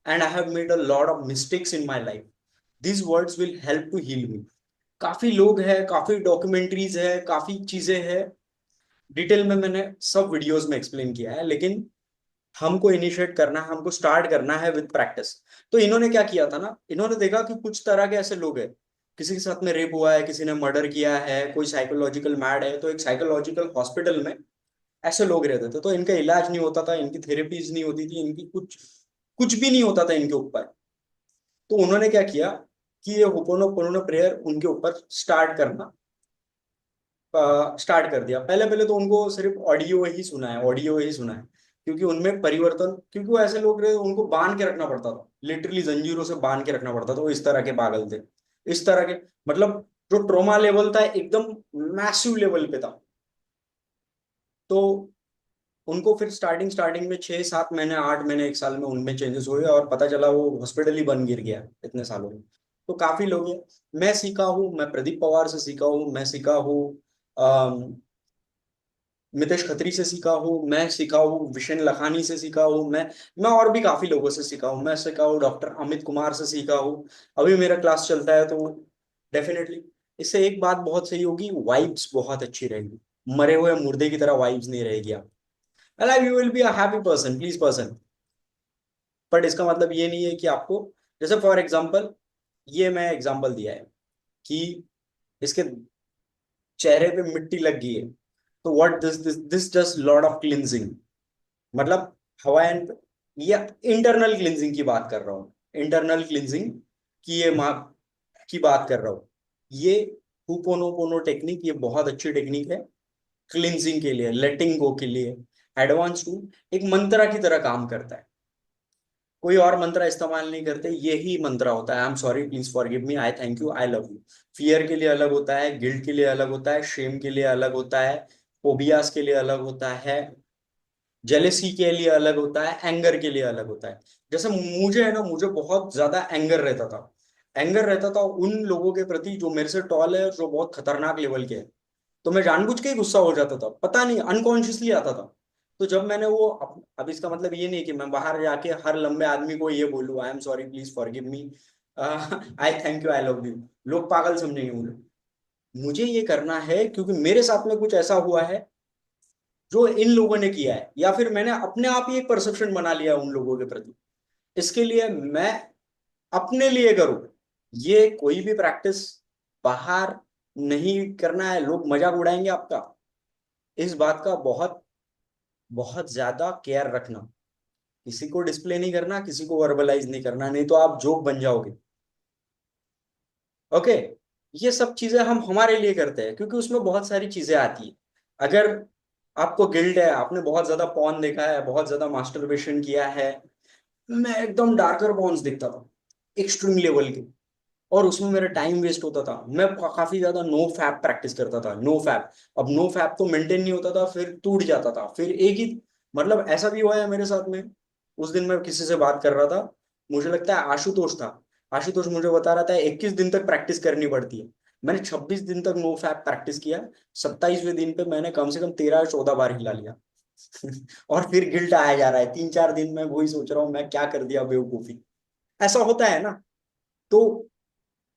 A: and I have made a lot of mistakes in my life, these words will help to heal me. काफी लोग हैं, काफी documentaries है, काफी चीजें हैं, detail में मैंने सब वीडियोस में एक्सप्लेन किया है। लेकिन हमको इनिशिएट करना है, हमको स्टार्ट करना है विद प्रैक्टिस। तो इन्होंने क्या किया था ना, इन्होंने देखा कि कुछ तरह के ऐसे लोग हैं, किसी के साथ में रेप हुआ है, किसी ने मर्डर किया है, कोई साइकोलॉजिकल मैड है, तो एक साइकोलॉजिकल हॉस्पिटल में ऐसे लोग रहते थे। तो इनका इलाज नहीं होता था, इनकी थेरेपीज नहीं होती थी, इनकी कुछ कुछ भी नहीं होता था इनके ऊपर। तो उन्होंने क्या किया कि ये होपोनोपोनो प्रेयर उनके ऊपर स्टार्ट कर दिया। पहले पहले तो उनको सिर्फ ऑडियो ही सुना है, ऑडियो ही सुना है, क्योंकि उनमें परिवर्तन, क्योंकि वो ऐसे लोग रहे, उनको बांध के रखना पड़ता था, लिटरली जंजीरों से बांध के रखना पड़ता था। वो इस तरह के पागल थे, इस तरह के, मतलब जो ट्रोमा लेवल था एकदम मैसिव लेवल पे था। तो उनको फिर स्टार्टिंग स्टार्टिंग में 6 7 महीने, 8 महीने, 1 साल में उनमें चेंजेस हुए, और पता चला वो हॉस्पिटल ही बन गिर गया इतने सालों में। तो काफी लोग हैं। मैं सीखा हूँ, मैं प्रदीप पवार से सीखा हूँ, मैं सीखा हूँ मितेश खत्री से सीखा हूँ, मैं सीखा हूँ विशन लखानी से सीखा हूँ, मैं और भी काफी लोगों से सीखा हूँ। मैं सीखा हूँ डॉक्टर अमित कुमार से सीखा हूँ। अभी मेरा क्लास चलता है, तो डेफिनेटली इससे एक बात बहुत सही होगी, वाइब्स बहुत अच्छी रहेगी, मरे हुए मुर्दे की तरह वाइब्स नहीं रहेगी आप। मतलब you will be a happy person, please person. But इसका मतलब ये नहीं है कि आपको, जैसे फॉर एग्जाम्पल, ये मैं एग्जाम्पल दिया है कि इसके चेहरे पे मिट्टी लग गई है, तो what this does lot of cleansing. मतलब हवाईयन, या इंटरनल क्लिनजिंग की बात कर रहा हूँ, इंटरनल क्लिनजिंग की ये माँ की बात कर रहा हूँ। ये हुपोनोपोनो टेक्निक, ये बहुत अच्छी टेक्निक है क्लिनजिंग के लिए, लेटिंग गो के लिए। एडवांस टू एक मंत्रा की तरह काम करता है, कोई और मंत्रा इस्तेमाल नहीं करते, यही मंत्रा होता है, I am sorry, please forgive me, I thank you, I love you. Fear के लिए अलग होता है, गिल्ट के लिए अलग होता है, शेम के लिए अलग होता है, फोबियास के लिए अलग होता है, जेलेसी के लिए अलग होता है, एंगर के लिए अलग होता है। जैसे मुझे है ना, मुझे बहुत ज्यादा एंगर रहता था, एंगर रहता था उन लोगों के प्रति जो मेरे से टॉल है और जो बहुत खतरनाक लेवल के हैं। तो मैं जानबूझ के ही गुस्सा हो जाता था, पता नहीं अनकॉन्शियसली आता था। तो जब मैंने वो अब इसका मतलब ये नहीं है कि मैं बाहर जाके हर लंबे आदमी को ये बोलूँ, I am sorry, please forgive me, I thank you, I love you. लोग पागल समझेंगे मुझे। मुझे ये करना है क्योंकि मेरे साथ में कुछ ऐसा हुआ है जो इन लोगों ने किया है, या फिर मैंने अपने आप ही एक परसेप्शन बना लिया उन लोगों के प्रति। इसके लिए मैं अपने लिए करूं। ये कोई भी प्रैक्टिस बाहर नहीं करना है, लोग मजाक उड़ाएंगे आपका। इस बात का बहुत बहुत ज्यादा केयर रखना, किसी को डिस्प्ले नहीं करना, किसी को वर्बलाइज नहीं करना, नहीं तो आप जोक बन जाओगे। ओके, ये सब चीजें हम हमारे लिए करते हैं क्योंकि उसमें बहुत सारी चीजें आती है। अगर आपको गिल्ट है, आपने बहुत ज्यादा पॉर्न देखा है, बहुत ज्यादा मास्टरबेशन किया है, मैं एकदम डार्कर पॉर्न्स देखता था एक्सट्रीम लेवल के, और उसमें मेरा टाइम वेस्ट होता था। मैं काफी ज्यादा नो फैप प्रैक्टिस करता था, नो फैप। अब नो फैप तो मेंटेन नहीं होता था, फिर टूट जाता था, फिर एक ही, मतलब ऐसा भी हुआ है मेरे साथ में। उस दिन मैं किसी से बात कर रहा था, मुझे लगता है आशुतोष था। आशुतोष मुझे बता रहा था 21 दिन तक प्रैक्टिस करनी पड़ती है। मैंने 26 दिन तक नो फैप प्रैक्टिस किया। 27वें दिन पे मैंने कम से कम 13 या 14 बार हिला लिया। और फिर गिल्ट आया जा रहा है 3-4 दिन में, वही सोच रहा हूँ मैं क्या कर दिया बेवकूफी। ऐसा होता है ना। तो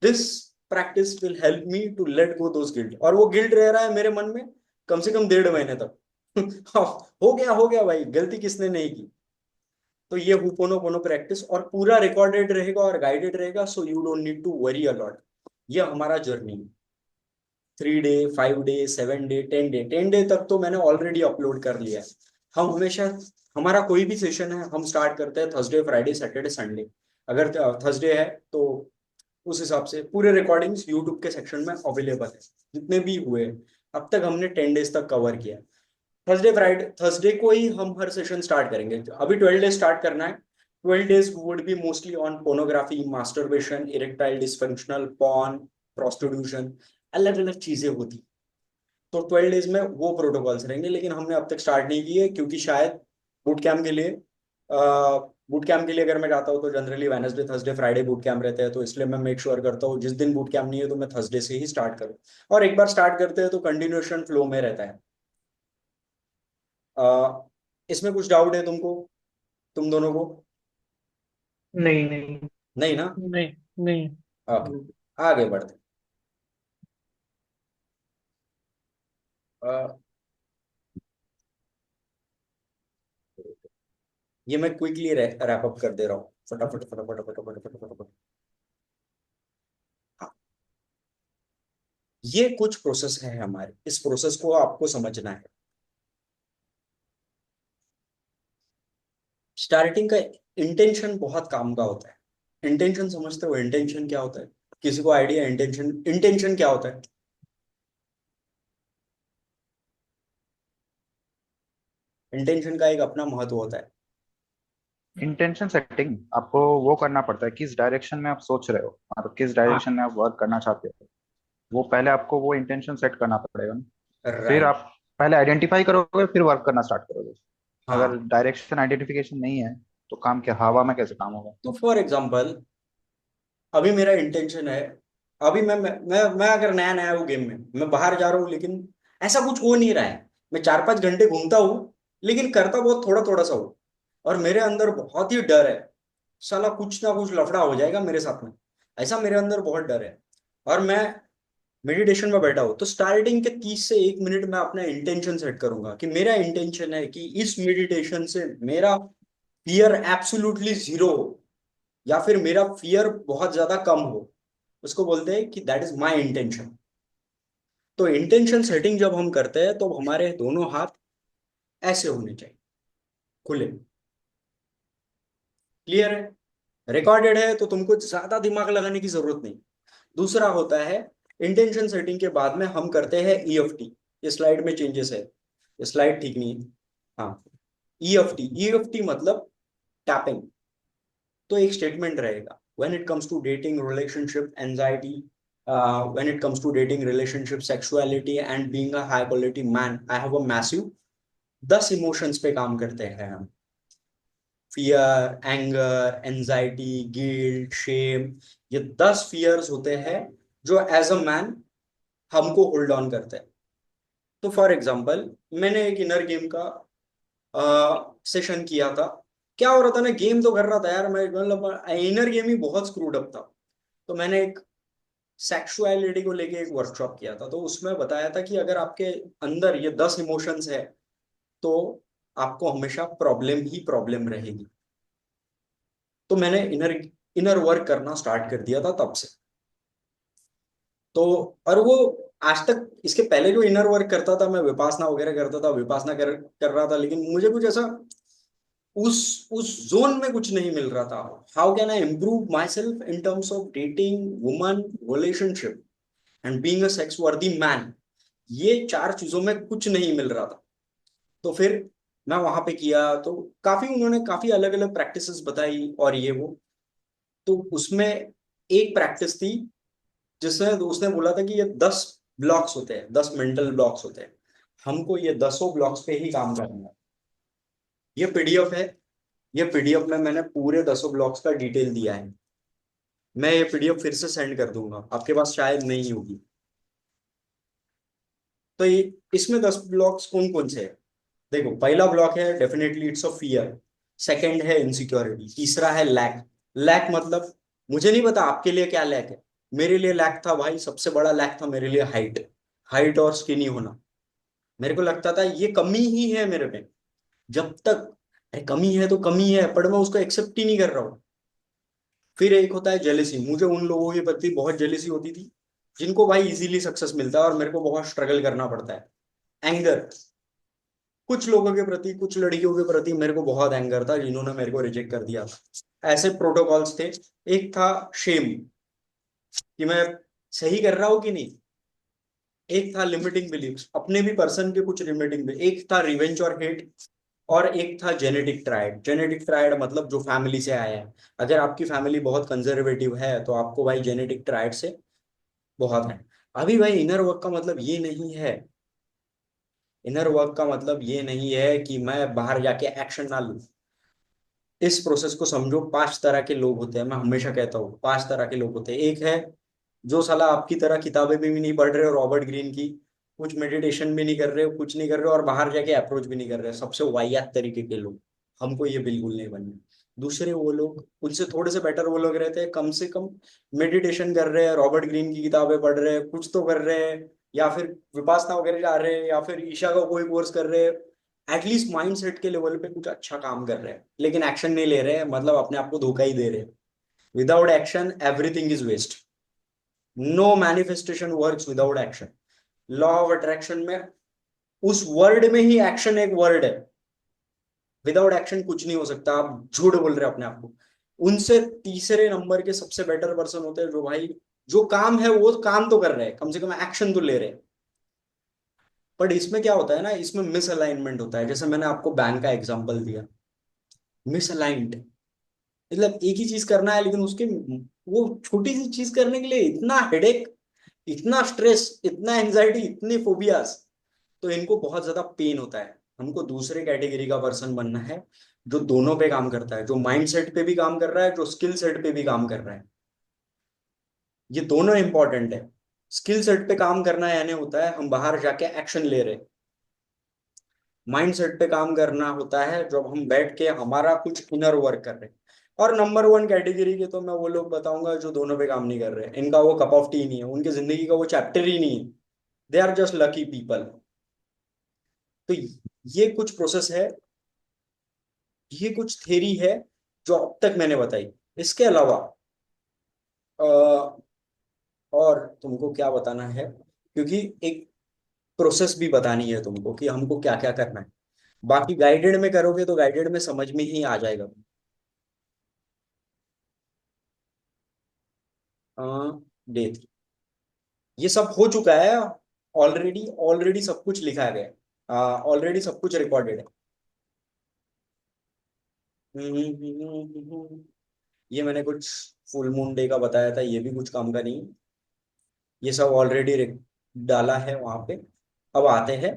A: this practice will help me to let go those guilt, और वो गिल्ट रह रहा है मेरे मन में कम से कम 1.5 महीने तक। हो गया भाई, गलती किसने नहीं की। तो ये हुपोनोपोनो प्रैक्टिस और पूरा रिकॉर्डेड रहेगा और गाइडेड रहेगा, so you don't need to worry a lot. ये हमारा जर्नी है। 3 day, 5 day, 7 day, 10 day, 10 day तक तो मैंने ऑलरेडी अपलोड कर लिया है। हम हमेशा, हमारा कोई भी सेशन है हम स्टार्ट करते हैं थर्सडे, फ्राइडे, सैटरडे, संडे। अगर थर्सडे है तो उस हिसाब से पूरे रिकॉर्डिंग्स यूट्यूब के सेक्शन में अवेलेबल है, जितने भी हुए। अब तक हमने 10 डेज तक कवर किया। थर्सडे फ्राइडे, थर्सडे को ही हम हर सेशन स्टार्ट करेंगे। अभी 12 डेज स्टार्ट करना है। 12 days would be mostly on pornography, masturbation, erectile dysfunctional, porn, prostitution, अलग अलग चीजें होती। तो 12 डेज में वो प्रोटोकॉल्स रहेंगे, लेकिन हमने अब तक स्टार्ट नहीं किए क्योंकि शायद बूट कैम्प के लिए, बूट कैम्प के लिए अगर मैं जाता हूँ तो generally Wednesday, Thursday, Friday boot camp रहते हैं, तो इसलिए मैं मेक श्योर करता हूँ जिस दिन बूट कैम्प नहीं है तो मैं थर्सडे से ही स्टार्ट करूँ। और एक बार स्टार्ट करते हैं तो कंटिन्यूएशन फ्लो में रहता है। इसमें कुछ डाउट है तुमको, तुम दोनों को?
C: नहीं नहीं।
A: नहीं ना?
B: नहीं नहीं।
A: ओके, आगे बढ़ते हैं। अ, ये मैं क्विकली रैप अप कर दे रहा हूँ, फटाफट फटाफट फटाफट फटाफट फटाफट। हाँ, ये कुछ प्रोसेस है हमारे, इस प्रोसेस को आपको समझना है। स्टार्टिंग का इंटेंशन बहुत काम का होता है। इंटेंशन समझते हो? इंटेंशन क्या होता है? किसी को आइडिया इंटेंशन, इंटेंशन क्या होता है? इंटेंशन का एक अपना महत्व होता है।
E: इंटेंशन सेटिंग आपको वो करना पड़ता है किस डायरेक्शन में आप सोच रहे हो, मतलब किस डायरेक्शन में आप वर्क करना चाहते हो। वो पहले आपको वो इंटेंशन सेट करना पड़ेगा ना। फिर
A: राइट।
E: आप पहले आइडेंटिफाई करोगे फिर वर्क करना स्टार्ट करोगे। अगर
A: हाँ,
E: डायरेक्शन आइडेंटिफिकेशन नहीं है तो काम क्या, हवा में कैसे काम होगा।
A: तो फॉर एग्जांपल अभी मेरा इंटेंशन है, अभी मैं अगर नया नया हूँ गेम में, मैं बाहर जा रहा हूँ, लेकिन ऐसा कुछ हो नहीं रहा है। मैं 4-5 घंटे घूमता हूँ, लेकिन करता बहुत थोड़ा थोड़ा सा हूँ। और मेरे अंदर बहुत ही डर है, साला कुछ ना कुछ लफड़ा हो जाएगा मेरे साथ में, ऐसा मेरे अंदर बहुत डर है। और मैं मेडिटेशन में बैठा हूँ तो स्टार्टिंग के 30 से 1 मिनट में अपना इंटेंशन सेट करूंगा कि मेरा इंटेंशन है कि इस मेडिटेशन से मेरा फियर एब्सोल्युटली जीरो हो, या फिर मेरा फियर बहुत ज्यादा कम हो। उसको बोलते हैं कि दैट इज माई इंटेंशन। तो इंटेंशन सेटिंग जब हम करते हैं तो हमारे दोनों हाथ ऐसे होने चाहिए, खुले। क्लियर है? रिकॉर्डेड है तो तुमको ज्यादा दिमाग लगाने की जरूरत नहीं। दूसरा होता है, इंटेंशन सेटिंग के बाद में हम करते हैं ईएफटी। ये स्लाइड में चेंजेस है, ये स्लाइड ठीक नहीं है। हाँ, ईएफटी, ईएफटी मतलब टैपिंग। तो एक स्टेटमेंट रहेगा, when it comes to dating, relationship, anxiety, when it comes to dating, relationship, sexuality and being a high quality man, I have a massive 10 emotions पे काम करते हैं हम। Fear, anger, anxiety, guilt, shame, ये 10 fears होते हैं जो as a man हमको होल्ड ऑन करते हैं। तो फॉर एग्जाम्पल मैंने एक इनर गेम का सेशन किया था। क्या हो रहा था ना, गेम तो कर रहा था यार मैं, मतलब इनर गेम ही बहुत स्क्रूड अप था। तो मैंने एक सेक्सुअलिटी को लेके एक वर्कशॉप किया था, तो उसमें बताया था कि अगर आपके अंदर ये 10 इमोशंस है तो आपको हमेशा प्रॉब्लम ही प्रॉब्लम रहेगी। तो मैंने इनर इनर वर्क करना स्टार्ट कर दिया था तब से। तो और वो आज तक, इसके पहले जो इनर वर्क करता था मैं विपासना वगैरह करता था, विपासना कर रहा था, लेकिन मुझे कुछ ऐसा उस जोन में कुछ नहीं मिल रहा था। How can I improve my self in terms of dating, woman, relationship? And being a sex वर्दी मैन, ये 4 चीजों में कुछ नहीं मिल रहा था। तो फिर मैं वहां पे किया, तो काफी उन्होंने काफी अलग अलग प्रैक्टिसेस बताई और ये वो। तो उसमें एक प्रैक्टिस थी जिसमें उसने बोला था कि ये 10 ब्लॉक्स होते हैं, 10 मेंटल ब्लॉक्स होते हैं, हमको ये 10 ब्लॉक्स पे ही काम करना है। ये पीडीएफ है, ये पीडीएफ में मैंने पूरे 10 ब्लॉक्स का डिटेल दिया है। मैं ये पीडीएफ फिर से सेंड कर दूंगा, आपके पास शायद नहीं होगी। तो ये इसमें 10 ब्लॉक्स कौन कौन से हैं? देखो, पहला ब्लॉक है definitely it's a fear, second है इनसिक्योरिटी, तीसरा है लैक। लैक मतलब मुझे नहीं पता आपके लिए क्या लैक है, मेरे लिए लैक था भाई, सबसे बड़ा लैक था मेरे लिए हाइट, हाइट और स्किनी होना। मेरे को लगता था ये कमी ही है मेरे में, जब तक अरे कमी है तो कमी है, पर मैं उसको एक्सेप्ट ही नहीं कर रहा हूँ। फिर एक होता है जेलेसी, मुझे उन लोगों के प्रति बहुत जेलेसी होती थी जिनको भाई इजीली सक्सेस मिलता है और मेरे को बहुत स्ट्रगल करना पड़ता है। एंगर, कुछ लोगों के प्रति, कुछ लड़कियों के प्रति मेरे को बहुत एंगर था जिन्होंने मेरे को रिजेक्ट कर दिया था। ऐसे प्रोटोकॉल्स थे। एक था शेम, कि मैं सही कर रहा हूं कि नहीं। एक था लिमिटिंग बिलीव्स, अपने भी पर्सन के कुछ लिमिटिंग। एक था रिवेंज और हेट, और एक था जेनेटिक ट्रायड। जेनेटिक ट्रायड मतलब जो फैमिली से आया है, अगर आपकी फैमिली बहुत कंजर्वेटिव है तो आपको भाई जेनेटिक ट्रायड से बहुत है। अभी भाई इनर वर्क का मतलब ये नहीं है, इनर वर्क का मतलब ये नहीं है कि मैं बाहर जाके एक्शन ना लूं। इस प्रोसेस को समझो, 5 तरह के लोग होते हैं, मैं हमेशा कहता हूँ 5 तरह के लोग होते हैं। एक है जो साला आपकी तरह किताबें भी नहीं पढ़ रहे हो रॉबर्ट ग्रीन की, कुछ मेडिटेशन भी नहीं कर रहे हो, कुछ नहीं कर रहे हो और बाहर जाके अप्रोच भी नहीं कर रहे हो, सबसे वाहियात तरीके के लोग। हमको ये बिल्कुल नहीं बनना। दूसरे वो लोग, उनसे थोड़े से बेटर वो लोग रहते हैं, कम से कम मेडिटेशन कर रहे हैं, रॉबर्ट ग्रीन की किताबें पढ़ रहे हैं, कुछ तो कर रहे हैं, या फिर विपासना वगैरह जा रहे हैं, या फिर ईशा का कोई कोर्स कर रहे हैं। एटलीस्ट माइंड सेट के लेवल पे कुछ अच्छा काम कर रहे हैं, लेकिन एक्शन नहीं ले रहे हैं, मतलब अपने आप को धोखा ही दे रहे हैं। Without action everything is waste. No manifestation works without action. Law of attraction में उस वर्ड में ही एक्शन एक वर्ड है। विदाउट एक्शन कुछ नहीं हो सकता। आप झूठ बोल रहे हैं अपने आप को। उनसे तीसरे नंबर के सबसे बेटर पर्सन होते हैं जो भाई, जो काम है वो काम तो कर रहे हैं, कम से कम एक्शन तो ले रहे हैं। बट इसमें क्या होता है ना, इसमें मिसअलाइनमेंट होता है। जैसे मैंने आपको बैंक का एग्जांपल दिया, मिसअलाइंड, मतलब एक ही चीज करना है लेकिन उसके वो छोटी सी चीज करने के लिए इतना हेडेक, इतना स्ट्रेस, इतना एंजाइटी, इतने फोबियाज। तो इनको बहुत ज्यादा पेन होता है। हमको दूसरे कैटेगरी का पर्सन बनना है जो दोनों पे काम करता है, जो माइंड सेट पे भी काम कर रहा है, जो स्किल सेट पे भी काम कर रहा है। ये दोनों इंपॉर्टेंट है। स्किल सेट पे काम करना यानी होता है हम बाहर जाके एक्शन ले रहे। माइंड सेट पे काम करना होता है जब हम बैठ के हमारा कुछ इनर वर्क कर रहे हैं। और नंबर 1 कैटेगरी के तो मैं वो लोग बताऊंगा जो दोनों पे काम नहीं कर रहे, इनका वो कप ऑफ टी नहीं है, उनकी जिंदगी का वो चैप्टर ही नहीं है। They are just lucky people. तो ये कुछ प्रोसेस है, ये कुछ थेरी है जो अब तक मैंने बताई। इसके अलावा अ, और तुमको क्या बताना है, क्योंकि एक प्रोसेस भी बतानी है तुमको कि हमको क्या क्या करना है। बाकी गाइडेड में करोगे तो गाइडेड में समझ में ही आ जाएगा। डे 3 ये सब हो चुका है। ऑलरेडी ऑलरेडी सब कुछ लिखा गया, ऑलरेडी सब कुछ रिकॉर्डेड है। ये मैंने कुछ फुल मून डे का बताया था, ये भी कुछ काम का नहीं। ये सब ऑलरेडी डाला है वहां पे। अब आते हैं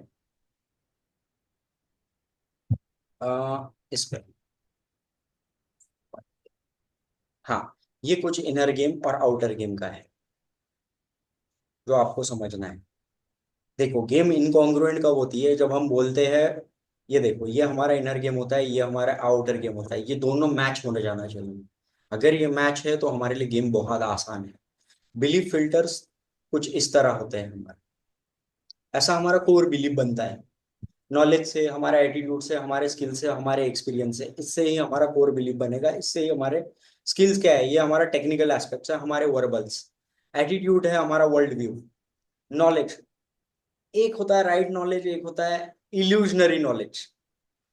A: इस पे। हाँ, ये कुछ इनर गेम और आउटर गेम का है जो आपको समझना है। देखो, गेम इनकॉन्ग्रुएंट कब होती है, जब हम बोलते हैं ये देखो ये हमारा इनर गेम होता है, ये हमारा आउटर गेम होता है, ये दोनों मैच होने जाना चाहिए। अगर ये मैच है तो हमारे लिए गेम बहुत आसान है। बिलीफ फिल्टर्स कुछ इस तरह होते हैं हमारे। ऐसा हमारा कोर बिलीफ बनता है। नॉलेज से, हमारा एटीट्यूड से, हमारे स्किल से, हमारे एक्सपीरियंस से, इससे ही हमारा कोर बिलीफ बनेगा। इससे ही हमारे स्किल्स क्या है, ये हमारा टेक्निकल एस्पेक्ट्स है, हमारे वर्बल्स। एटीट्यूड है हमारा वर्ल्ड व्यू। नॉलेज, एक होता है राइट नॉलेज, एक होता है इल्यूजनरी नॉलेज।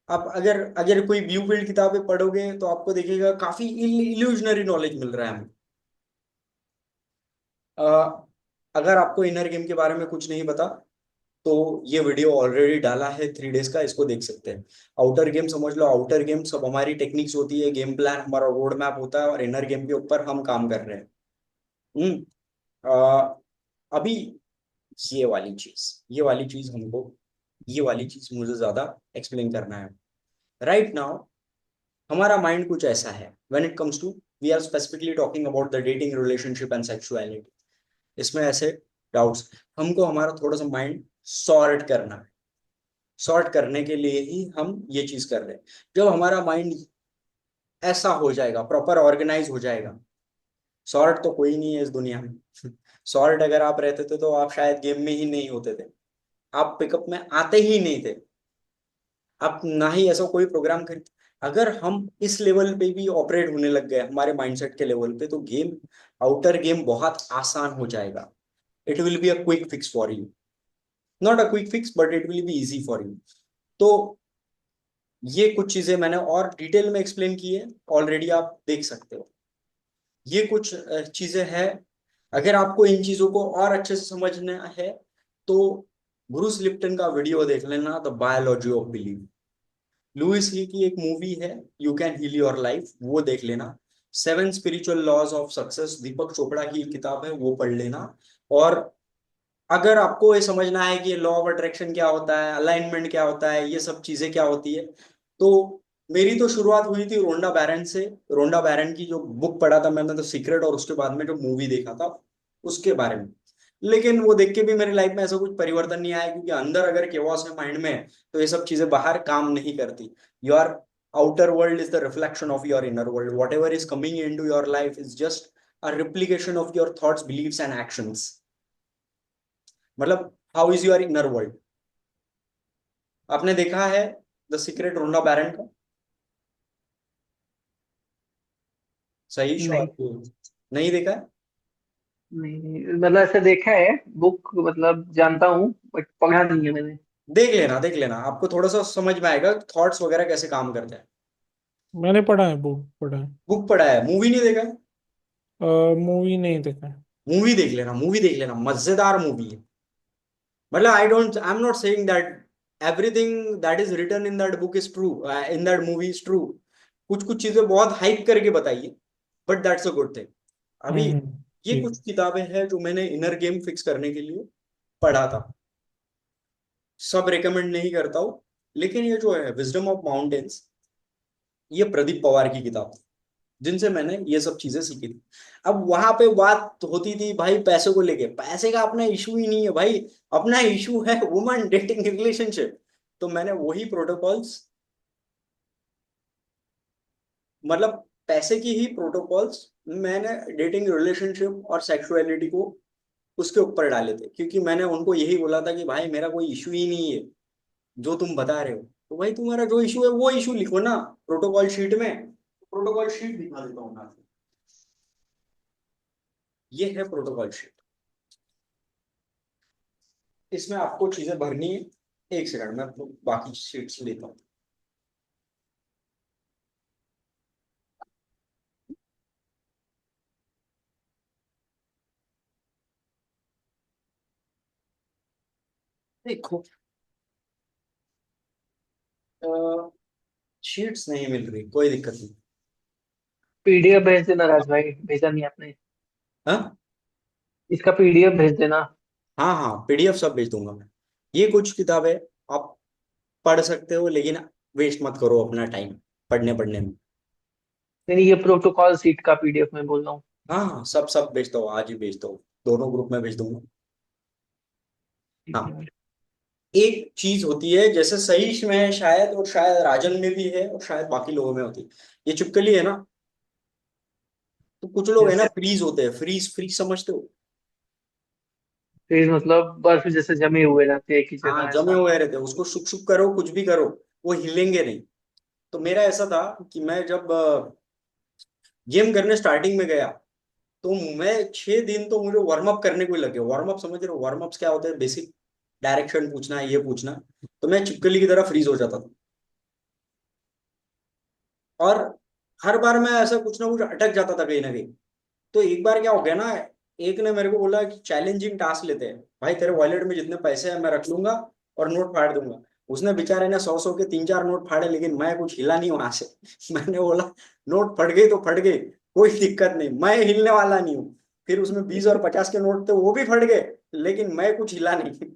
A: आप अगर अगर कोई ब्लूप्रिंट किताबें पढ़ोगे तो आपको देखिएगा काफी इल्यूजनरी नॉलेज मिल रहा है हमें। अगर आपको इनर गेम के बारे में कुछ नहीं पता तो ये वीडियो ऑलरेडी डाला है 3 डेज का, इसको देख सकते हैं। आउटर गेम समझ लो, आउटर गेम सब हमारी टेक्निक्स होती है, गेम प्लान हमारा रोड मैप होता है, और इनर गेम के ऊपर हम काम कर रहे हैं। हम्म अभी ये वाली चीज मुझे ज्यादा एक्सप्लेन करना है। राइट नाउ हमारा माइंड कुछ ऐसा है, when it comes to we are specifically talking about the dating relationship and sexuality. इसमें ऐसे डाउट्स, हमको हमारा थोड़ा सा माइंड सॉर्ट करना है। सॉर्ट करने के लिए ही हम ये चीज कर रहे हैं। जब हमारा माइंड ऐसा हो जाएगा, प्रॉपर ऑर्गेनाइज हो जाएगा, सॉर्ट तो कोई नहीं है इस दुनिया में। सॉर्ट अगर आप रहते थे तो आप शायद गेम में ही नहीं होते थे, आप पिकअप में आते ही नहीं थे, आप ना ही ऐसा कोई प्रोग्राम कर। अगर हम इस लेवल पे भी ऑपरेट होने लग गए हमारे माइंडसेट के लेवल पे, तो गेम, आउटर गेम बहुत आसान हो जाएगा। It will be a quick fix for you, not a quick fix but it will be easy for you. तो ये कुछ चीजें मैंने और डिटेल में एक्सप्लेन की है, ऑलरेडी आप देख सकते हो। ये कुछ चीजें हैं। अगर आपको इन चीजों को और अच्छे से समझना है तो ब्रूस लिप्टन का वीडियो देख लेना, the biology of believe. Louise Hay की एक मूवी है, you can heal your life, वो देख लेना। 7 spiritual laws of success, Deepak Chopra की किताब है, वो पढ़ लेना। और अगर आपको ये समझना है कि लॉ ऑफ अट्रैक्शन क्या होता है, अलाइनमेंट क्या होता है, ये सब चीजें क्या होती है, तो मेरी तो शुरुआत हुई थी रोंडा बैरन से। रोंडा बैरन की जो बुक पढ़ा था मैंने, द सीक्रेट, और उसके बाद में जो मूवी देखा था उसके बारे में। लेकिन वो देख के भी मेरी लाइफ में ऐसा कुछ परिवर्तन नहीं आया, क्योंकि अंदर अगर केओस है माइंड में तो ये सब चीजें बाहर काम नहीं करती। Your outer world is the reflection of your inner world, whatever is coming into your life is just a replication of your thoughts, beliefs and actions. मतलब how is your inner world. आपने देखा है the secret रोंडा बैरन का? सही
C: नहीं,
A: sure नहीं देखा है?
C: नहीं मतलब ऐसे देखा है, बुक मतलब जानता हूँ बट पढ़ा नहीं है मैंने।
A: देख लेना, देख लेना, आपको थोड़ा सा समझ में आएगा थॉट्स वगैरह कैसे काम करते हैं।
B: मैंने पढ़ा है, बुक पढ़ा है।
A: बुक पढ़ा है, मूवी नहीं देखा है?
B: मूवी नहीं देखा है।
A: मूवी देख लेना, मूवी देख लेना, मजेदार मूवी है। मतलब I am not saying that everything that is written in that book is true, in that movie is true. कुछ कुछ चीजें बहुत हाइप करके बताइए, but that's a good thing. अभी ये
B: ठीक।
A: कुछ किताबें हैं जो मैंने इनर गेम फिक्स करने के लिए पढ़ा था। सब रिकमेंड नहीं करता हूँ, लेकिन ये जो है विजडम ऑफ माउंटेन्स, ये प्रदीप पवार की किताब थी, जिनसे मैंने ये सब चीजें सीखी थी। अब वहां पे बात होती थी भाई पैसे को लेके, पैसे का अपना इशू ही नहीं है भाई, अपना इशू है वुमन डेटिंग रिलेशनशिप। तो मैंने वही प्रोटोकॉल्स, मतलब पैसे की ही प्रोटोकॉल्स, मैंने डेटिंग रिलेशनशिप और सेक्सुअलिटी को उसके ऊपर डाले थे, क्योंकि मैंने उनको यही बोला था कि भाई मेरा कोई इशू ही नहीं है जो तुम बता रहे हो। तो भाई तुम्हारा जो इशू है वो इशू लिखो ना प्रोटोकॉल शीट में। प्रोटोकॉल शीट दिखा देता हूँ मैं आपको। ये है प्रोटोकॉल शीट, इसमें आपको चीजें भरनी है। एक सेकंड, मैं बाकी शीट्स लेता हूँ। देखो, शीट्स नहीं मिल रही, कोई दिक्कत नहीं।
C: पीडीएफ भेज देना राज भाई, भेजा नहीं आपने।
A: हाँ
C: इसका पीडीएफ भेज देना।
A: हाँ हाँ, पीडीएफ सब भेज दूंगा मैं। ये कुछ किताबें आप पढ़ सकते हो, लेकिन वेस्ट मत करो अपना टाइम पढ़ने पढ़ने में।
C: नहीं, ये प्रोटोकॉल सीट का पीडीएफ मैं बोल रहा हूँ।
A: हाँ हाँ, सब सब भेजता हूँ, आज ही भेजता हूँ, दोनों ग्रुप में भेज दूंगा।
C: ठीक है
A: हाँ,
C: भाई।
A: एक चीज होती है जैसे सहीश में है शायद, और शायद राजन में भी है, और शायद बाकी लोगों में होती है, ये चुपकली है ना। तो कुछ लोग है ना
C: यस।
A: फ्रीज होते हैं, फ्रीज, फ्रीज समझते हो?
C: फिर मतलब बर्फ जैसे जमे हुए रहते हैं एक ही
A: हाँ,
C: जगह
A: जमे
C: ऐसा।
A: हुए रहते हैं, उसको शुक शुक करो, कुछ भी करो, वो हिलेंगे नहीं। तो मेरा ऐसा था कि मैं जब जिम करने स्टार्टिंग में गया, तो मैं 6 दिन तो मुझे वार्म अप करने को ही लगे। वार्म अप समझ रहे हो? वार्म अप्स क्या होते हैं? बेसिक डायरेक्शन पूछना है, ये पूछना। तो मैं चिपकली की तरह फ्रीज हो जाता था, और हर बार मैं ऐसा कुछ ना कुछ अटक जाता था कहीं ना कहीं। तो एक बार क्या हो गया ना, एक ने मेरे को बोला कि चैलेंजिंग टास्क लेते हैं, भाई तेरे वॉलेट में जितने पैसे हैं मैं रख लूंगा और नोट फाड़ दूंगा। उसने बेचारे ने 100 100 के 3 4 नोट फाड़े, लेकिन मैं कुछ हिला नहीं वहां से। मैंने बोला नोट फट गई तो फट गई, कोई दिक्कत नहीं, मैं हिलने वाला नहीं हूँ। फिर उसमें 20 और 50 के नोट थे, वो भी फट गए, लेकिन मैं कुछ हिला नहीं।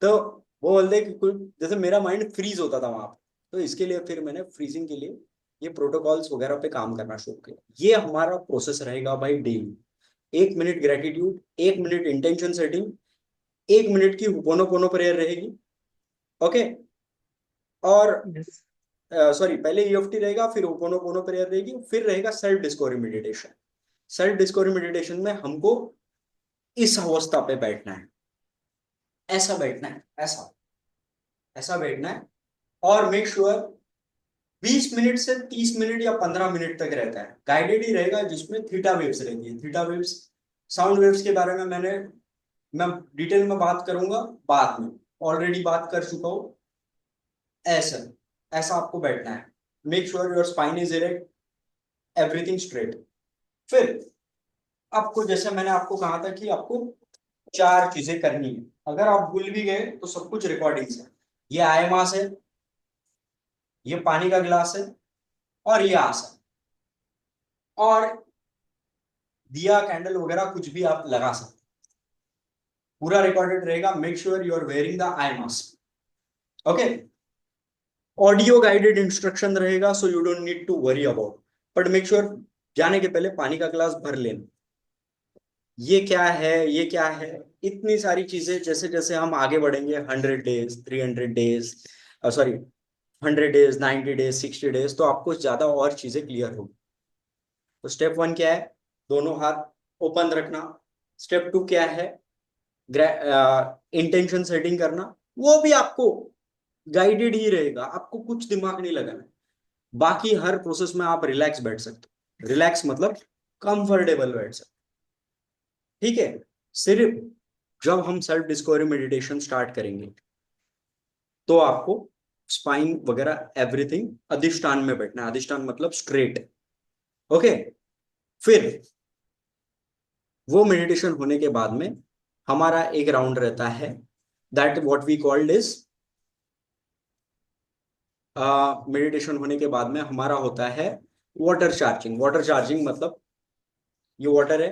A: तो वो बोलते कि कुछ जैसे मेरा माइंड फ्रीज होता था वहां पे। तो इसके लिए फिर मैंने फ्रीजिंग के लिए ये प्रोटोकॉल्स वगैरह पे काम करना शुरू किया। ये हमारा प्रोसेस रहेगा भाई daily. 1 minute gratitude, 1 minute intention setting, 1 minute की होपोनोपोनो प्रेयर रहेगी। ओके। और
C: Yes.
A: सॉरी, पहले ईएफटी रहेगा, फिर होपोनोपोनो प्रेयर रहेगी, फिर रहेगा self discovery meditation. Self discovery meditation में हमको इस अवस्था पे बैठना है, ऐसा बैठना है, ऐसा ऐसा बैठना है। और मेक श्योर 20 मिनट से 30 मिनट या 15 मिनट तक रहता है, गाइडेड ही रहेगा, जिसमें थीटा वेव्स रहती है। थीटा वेव्स, साउंड वेव्स के बारे में मैं डिटेल में बात करूंगा बाद में, ऑलरेडी बात कर चुका हूं। ऐसा ऐसा आपको बैठना है। Make sure your spine is erect, everything straight. फिर आपको, जैसे मैंने आपको कहा था कि आपको 4 चीजें करनी है। अगर आप भूल भी गए तो सब कुछ रिकॉर्डिंग्स है। ये आय मास है, ये पानी का गिलास है, और ये आसन, और दिया कैंडल वगैरह कुछ भी आप लगा सकते, पूरा रिकॉर्डेड रहेगा। Make sure you are wearing the eye mask. Okay. Audio guided instruction रहेगा, so you don't need to worry about, but make sure जाने के पहले पानी का गिलास भर लेना। ये क्या है, ये क्या है, इतनी सारी चीजें। जैसे जैसे हम आगे बढ़ेंगे, 100 days, 300 days, sorry 100 days, 90 days, 60 days, तो आपको ज्यादा और चीजें क्लियर होगी। तो स्टेप 1 क्या है, दोनों हाथ ओपन रखना। स्टेप 2 क्या है, इंटेंशन सेटिंग करना। वो भी आपको गाइडेड ही रहेगा, आपको कुछ दिमाग नहीं लगाना। बाकी हर प्रोसेस में आप रिलैक्स बैठ सकते हो। रिलैक्स मतलब कंफर्टेबल बैठ सकते हो। ठीक है। सिर्फ जब हम सेल्फ डिस्कवरी मेडिटेशन स्टार्ट करेंगे तो आपको स्पाइन वगैरह एवरीथिंग अधिष्ठान में बैठना है। अधिष्ठान मतलब स्ट्रेट। ओके। फिर वो मेडिटेशन होने के बाद में हमारा एक राउंड रहता है, that what we called is, meditation होने के बाद में हमारा होता है वाटर चार्जिंग। वाटर चार्जिंग मतलब ये वाटर है,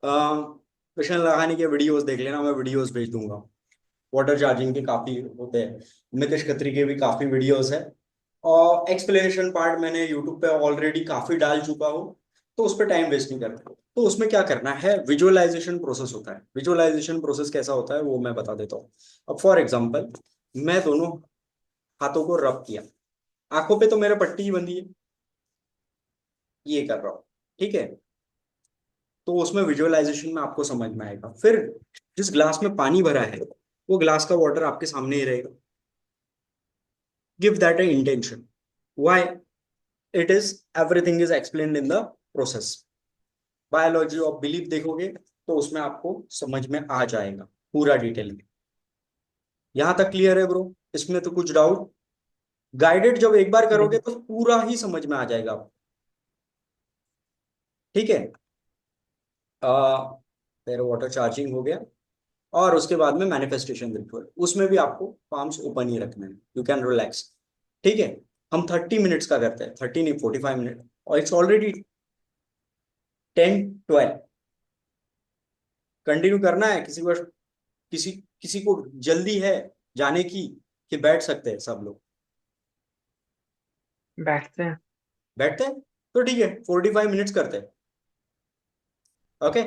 A: क्वेश्चन लगाने के वीडियोस देख लेना, मैं वीडियोस भेज दूंगा। वाटर चार्जिंग के काफी होते हैं, मितेश खत्री के भी काफी वीडियोस है, और एक्सप्लेनेशन पार्ट मैंने यूट्यूब पे ऑलरेडी काफी डाल चुका हूँ, तो उस पर टाइम वेस्ट नहीं करता। तो उसमें क्या करना है, विजुअलाइजेशन प्रोसेस होता है। विजुअलाइजेशन प्रोसेस कैसा होता है वो मैं बता देता हूँ। अब फॉर एग्जाम्पल, मैं दोनों हाथों को रब किया, आंखों पे तो मेरा पट्टी ही बंधी है, ये कर रहा हूँ। ठीक है। तो उसमें विजुअलाइजेशन में आपको समझ में आएगा। फिर जिस ग्लास में पानी भरा है, वो ग्लास का वाटर आपके सामने ही रहेगा। Give that A intention, why it is, everything is explained in the process. Biology of belief देखोगे तो उसमें आपको समझ में आ जाएगा पूरा डिटेल में। यहां तक क्लियर है ब्रो? इसमें तो कुछ डाउट? गाइडेड जब एक बार करोगे तो पूरा ही समझ में आ जाएगा आपको। ठीक है। फिर वाटर चार्जिंग हो गया, और उसके बाद में मैनिफेस्टेशन रिचुअल, उसमें भी आपको पाम्स ओपन ही रखना है, यू कैन रिलैक्स। ठीक है। हम 30 मिनट्स का करते हैं, 30 नहीं 45 मिनट, और इट्स ऑलरेडी 10 12। कंटिन्यू करना है, किसी किसी को जल्दी है जाने की, कि बैठ सकते हैं सब लोग?
C: बैठते हैं।
A: बैठते हैं तो ठीक है, 45 मिनट्स करते हैं। ओके।